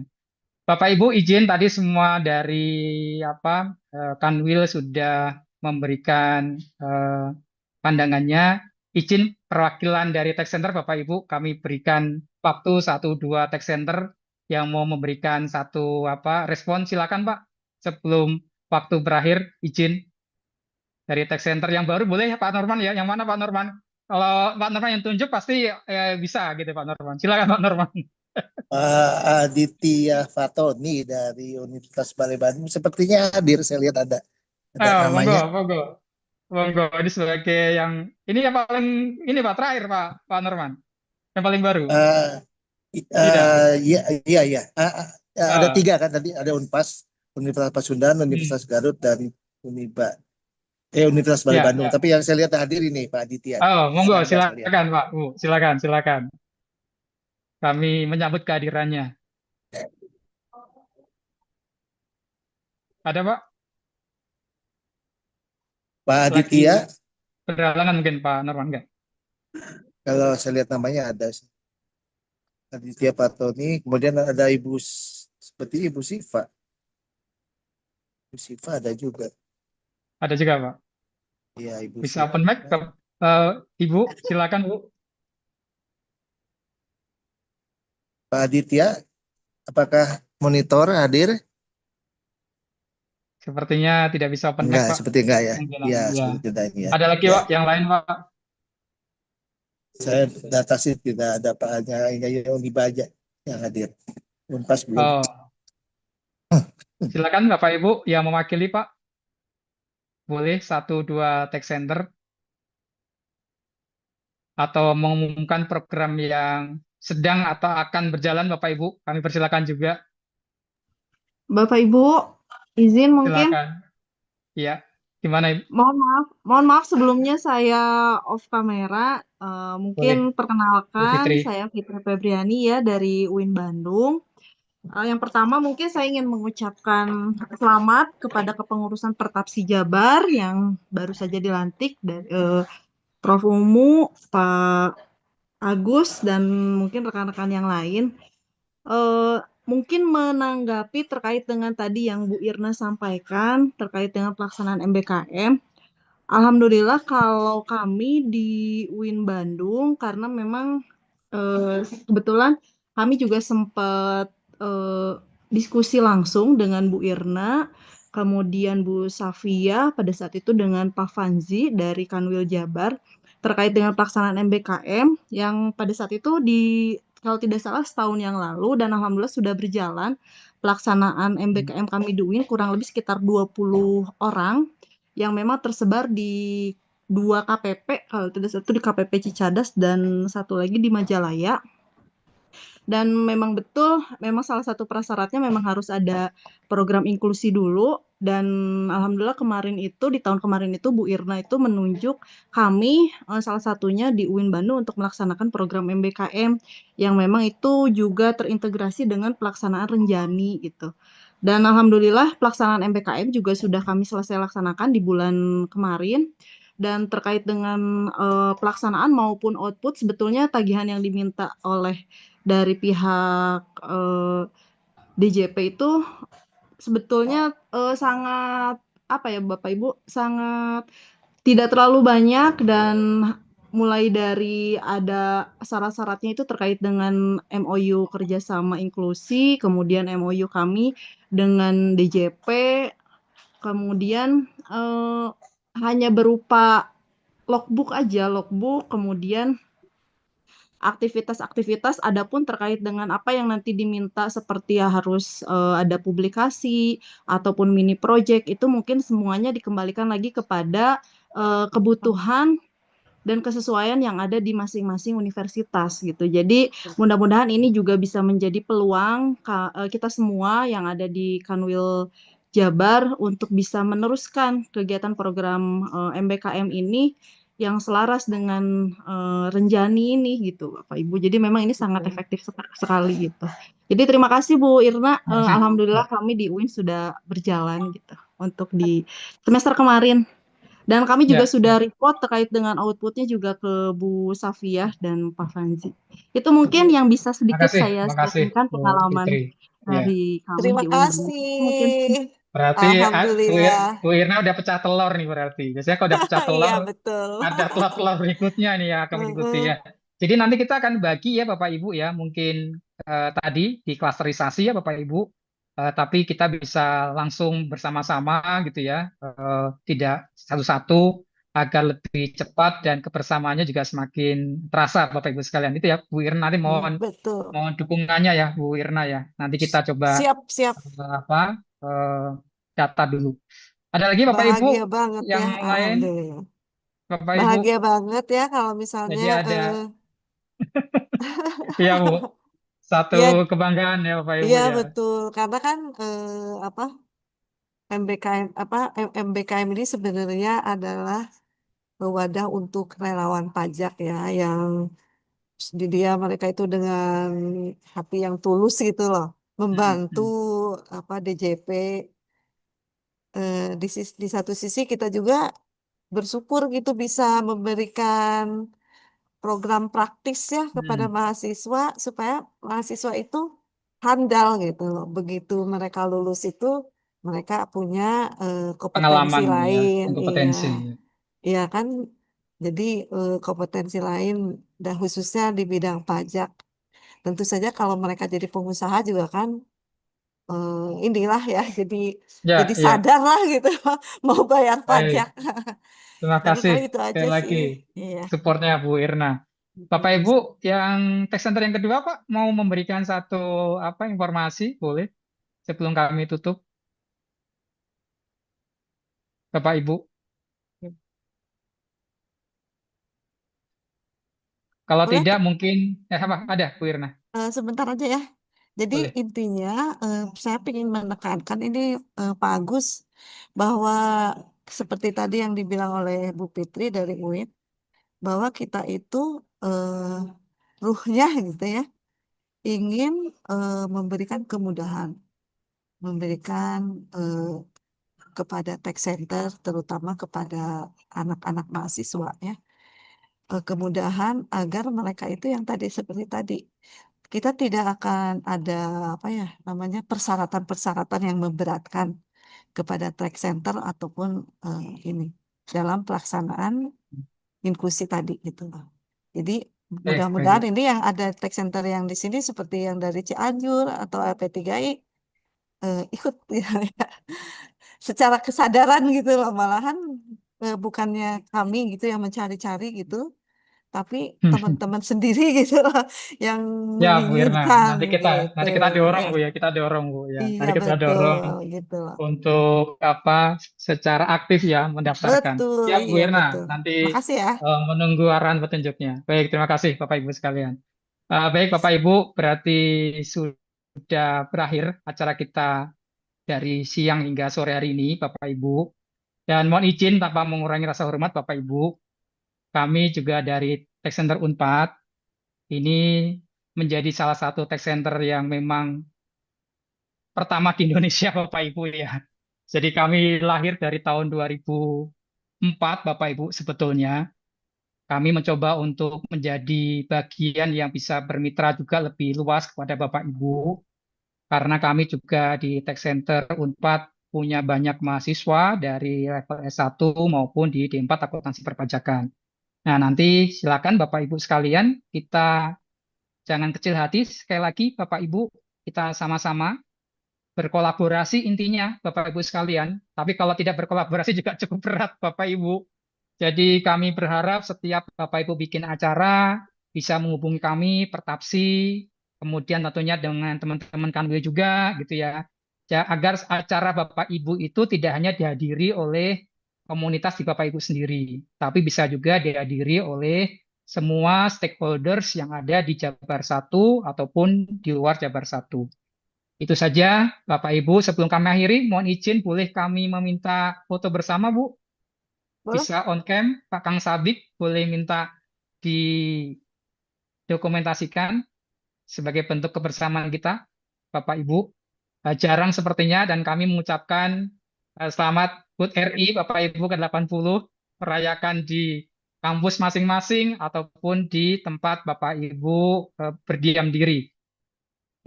Bapak Ibu izin tadi semua dari Kanwil sudah memberikan pandangannya. Izin perwakilan dari Tech Center Bapak Ibu kami berikan waktu 1-2 Tech Center yang mau memberikan satu respon silakan Pak sebelum waktu berakhir izin dari Tech Center yang baru boleh ya Pak Norman ya. Yang mana Pak Norman? Kalau Pak Norman yang tunjuk pasti bisa gitu Pak Norman. Silakan Pak Norman. Pak Aditya Fatoni dari Universitas Balai Bandung sepertinya hadir, saya lihat ada Monggo, namanya. monggo, monggo. Ini sebagai yang yang paling ini Pak terakhir Pak Norman. Yang paling baru. Uh, Tidak. iya, iya, iya. Ada Ah, 3 kan tadi, ada Unpas, Universitas Pasundan, hmm. Universitas Garut, dan Universitas Balai Ya, Bandung. ya. Tapi yang saya lihat hadir ini Pak Aditya. Monggo Erlangga saya lihat. silakan Pak. Silakan, silakan. Kami menyambut kehadirannya. Ada Pak? Pak Lagi Aditya, berhalangan mungkin Pak Norman enggak? kalau saya lihat namanya ada sih. Aditya Fatoni, kemudian ada seperti Ibu Siva. Ibu Siva ada juga. Ada juga Pak. Iya, Ibu Bisa Siva. open mic Ibu, silakan Bu. Pak Aditya, apakah monitor hadir? Sepertinya tidak bisa open mic Enggak, Pak. seperti enggak ya. Mungkin Iya, ya. seperti tidak ini ya. Ada lagi Ya, Pak yang lain Pak? saya data sih tidak ada Pak, hanya ini baja yang hadir. Unpas belum. Oh, silakan Bapak Ibu yang mewakili Pak. Boleh 1-2 tech center atau mengumumkan program yang sedang atau akan berjalan Bapak Ibu. Kami persilakan juga. Bapak Ibu, izin mungkin. Silakan. Ya, gimana Ibu? Mohon maaf sebelumnya saya off kamera. Boleh, Mungkin Bu perkenalkan, Fitri. saya Fitri Febriani ya dari UIN Bandung. Yang pertama mungkin saya ingin mengucapkan selamat kepada kepengurusan Pertapsi Jabar yang baru saja dilantik dari Prof. Umu, Pak Agus, dan mungkin rekan-rekan yang lain. Mungkin menanggapi terkait dengan tadi yang Bu Irna sampaikan terkait dengan pelaksanaan MBKM. Alhamdulillah kalau kami di UIN Bandung karena memang kebetulan kami juga sempat diskusi langsung dengan Bu Irna, kemudian Bu Safia pada saat itu dengan Pak Fanzi dari Kanwil Jabar terkait dengan pelaksanaan MBKM yang pada saat itu kalau tidak salah setahun yang lalu dan alhamdulillah sudah berjalan pelaksanaan MBKM kami di UIN kurang lebih sekitar 20 orang yang memang tersebar di 2 KPP, kalau tidak salah itu di KPP Cicadas dan satu lagi di Majalaya. Dan memang betul, memang salah satu prasyaratnya memang harus ada program inklusi dulu. Dan alhamdulillah di tahun kemarin itu Bu Irna itu menunjuk kami salah satunya di UIN Bandung untuk melaksanakan program MBKM yang memang itu juga terintegrasi dengan pelaksanaan Renjani gitu. Dan alhamdulillah pelaksanaan MBKM juga sudah kami selesai laksanakan di bulan kemarin. Dan terkait dengan pelaksanaan maupun output sebetulnya tagihan yang diminta oleh dari pihak DJP itu sebetulnya sangat Bapak Ibu sangat tidak terlalu banyak dan mulai dari ada syarat-syaratnya itu terkait dengan MOU kerjasama inklusi, kemudian MOU kami dengan DJP, kemudian hanya berupa logbook, kemudian aktivitas-aktivitas adapun terkait dengan apa yang nanti diminta seperti ya harus ada publikasi ataupun mini project itu mungkin semuanya dikembalikan lagi kepada kebutuhan dan kesesuaian yang ada di masing-masing universitas gitu. Jadi mudah-mudahan ini juga bisa menjadi peluang kita semua yang ada di Kanwil Jabar untuk bisa meneruskan kegiatan program MBKM ini yang selaras dengan Renjani ini gitu Bapak Ibu. Jadi memang ini sangat efektif sekali gitu. Jadi terima kasih Bu Irna. Terima kasih. Alhamdulillah kami di UIN sudah berjalan gitu untuk di semester kemarin. Dan kami juga Ya, sudah report terkait dengan outputnya juga ke Bu Safiyah dan Pak Fanzi. Itu mungkin yang bisa sedikit saya terima kasih sharingkan Bu pengalaman Fitri. Ya, dari kami Terima di UIN Bandung. Mungkin kasih. berarti Alhamdulillah. Bu Irna udah pecah telur nih berarti. Biasanya kalau udah pecah Iya, telur, betul. ada telur-telur berikutnya nih yang akan mengikuti ya. Jadi nanti kita akan bagi ya Bapak Ibu ya, mungkin tadi di klasterisasi ya Bapak Ibu. Tapi kita bisa langsung bersama-sama gitu ya, tidak satu-satu agar lebih cepat dan kebersamaannya juga semakin terasa Bapak Ibu sekalian. Itu ya Bu Irna, nanti mohon Betul. mohon dukungannya ya Bu Irna ya. Nanti kita coba Siap, siap. data dulu. Ada lagi Bapak Ibu Bahagia banget yang ya, lain? Alhamdulillah. Bapak Ibu, Bahagia banget ya kalau misalnya, jadi ada ya Bu, satu ya, kebanggaan ya Bapak Ibu ya ya. betul. Karena kan apa MBKM MBKM ini sebenarnya adalah wadah untuk relawan pajak ya, yang di dia mereka itu dengan hati yang tulus gitu loh, Hmm, membantu hmm, apa DJP. Di satu sisi kita juga bersyukur gitu bisa memberikan program praktis ya kepada hmm. mahasiswa supaya mahasiswa itu handal gitu loh. Begitu mereka lulus itu mereka punya kompetensi Pengalaman ya lain, dan iya, kompetensi. iya kan. Jadi kompetensi lain dan khususnya di bidang pajak. Tentu saja kalau mereka jadi pengusaha juga kan inilah ya jadi Ya, ya, sadar lah gitu mau bayar pajak. baik. Terima kasih Barangkali itu aja sekali sih. lagi Iya. supportnya Bu Irna. Bapak Ibu yang tech center yang kedua Pak mau memberikan satu apa informasi boleh sebelum kami tutup Bapak Ibu. Kalau Boleh tidak mungkin apa ada Bu Irna sebentar aja ya. Jadi boleh. intinya saya ingin menekankan ini Pak Agus bahwa seperti tadi yang dibilang oleh Bu Fitri dari UIN bahwa kita itu ruhnya gitu ya ingin memberikan kemudahan, memberikan kepada tech center terutama kepada anak-anak mahasiswa ya kemudahan agar mereka itu yang tadi seperti tadi kita tidak akan ada apa ya namanya persyaratan-persyaratan yang memberatkan kepada track center ataupun ini dalam pelaksanaan inklusi tadi gitu loh. Jadi Baik mudah-mudahan Bu. ini yang ada track center yang di sini seperti yang dari Cianjur atau LP3I ikut ya, secara kesadaran gitu loh malahan bukannya kami gitu yang mencari-cari gitu tapi teman-teman sendiri gitu loh yang Ya Bu Irna, menginginkan nanti gitu kita dorong ya. Bu ya, kita dorong Bu ya. Iya Nanti kita betul dorong gitu loh. untuk apa secara aktif ya mendaftarkan. Betul, Siap Bu iya Irna, betul. nanti Makasih ya. menunggu arahan petunjuknya. Baik, terima kasih Bapak Ibu sekalian. Baik Bapak Ibu, berarti sudah berakhir acara kita dari siang hingga sore hari ini Bapak Ibu. Dan mohon izin tanpa mengurangi rasa hormat Bapak Ibu, kami juga dari Tech Center Unpad ini menjadi salah satu tech center yang memang pertama di Indonesia Bapak Ibu ya. Jadi kami lahir dari tahun 2004 Bapak Ibu sebetulnya. Kami mencoba untuk menjadi bagian yang bisa bermitra juga lebih luas kepada Bapak Ibu. Karena kami juga di Tech Center Unpad punya banyak mahasiswa dari level S1 maupun di D4 akuntansi perpajakan. Nah, nanti silakan Bapak Ibu sekalian, kita jangan kecil hati sekali lagi Bapak Ibu, kita sama-sama berkolaborasi intinya Bapak Ibu sekalian. Tapi kalau tidak berkolaborasi juga cukup berat Bapak Ibu. Jadi kami berharap setiap Bapak Ibu bikin acara, bisa menghubungi kami Pertapsi, kemudian tentunya dengan teman-teman Kanwil juga gitu ya. Agar acara Bapak Ibu itu tidak hanya dihadiri oleh komunitas di Bapak Ibu sendiri, tapi bisa juga dihadiri oleh semua stakeholders yang ada di Jabar 1 ataupun di luar Jabar 1. Itu saja Bapak Ibu, sebelum kami akhiri, mohon izin boleh kami meminta foto bersama Bu? Boleh? Bisa on cam, Pak Kang Sabik boleh minta didokumentasikan sebagai bentuk kebersamaan kita, Bapak Ibu. Jarang sepertinya dan kami mengucapkan selamat HUT RI Bapak Ibu ke-80 merayakan di kampus masing-masing ataupun di tempat Bapak Ibu berdiam diri.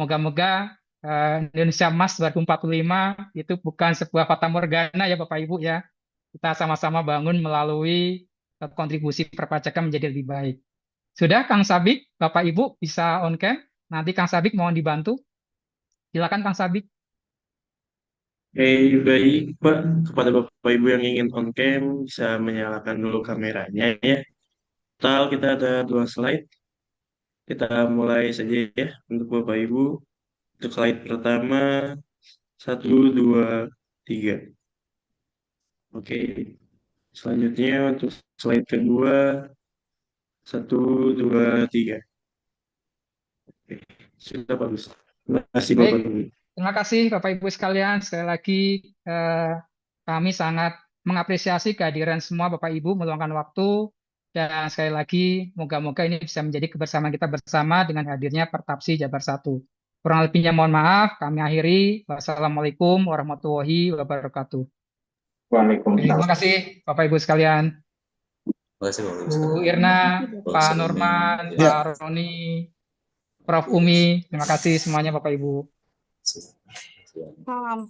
Moga-moga Indonesia Emas 2045 itu bukan sebuah fata morgana ya Bapak Ibu ya. Kita sama-sama bangun melalui kontribusi perpajakan menjadi lebih baik. Sudah Kang Sabik, Bapak Ibu bisa on cam. Nanti Kang Sabik mohon dibantu. Silakan Kang Sabik. Oke, baik Pak. Kepada Bapak Ibu yang ingin on cam, bisa menyalakan dulu kameranya ya. Total kita ada 2 slide. Kita mulai saja ya untuk Bapak Ibu. Untuk slide pertama, 1, 2, 3. Oke, selanjutnya untuk slide kedua, 1, 2, 3. Oke, sudah bagus. Terima kasih Baik, Bapak Ibu. terima kasih Bapak Ibu sekalian. Sekali lagi kami sangat mengapresiasi kehadiran semua Bapak Ibu meluangkan waktu dan sekali lagi moga-moga ini bisa menjadi kebersamaan kita bersama dengan hadirnya Pertapsi Jabar 1. Kurang lebihnya mohon maaf, kami akhiri. Wassalamualaikum warahmatullahi wabarakatuh. Terima kasih Bapak Ibu sekalian. Terima kasih Bapak Ibu Bu sekalian. Irna, Pak Pak Sulaiman. Norman, Ya. Pak Roni, Prof. Umi, terima kasih semuanya Bapak Ibu. Terima kasih. Salam.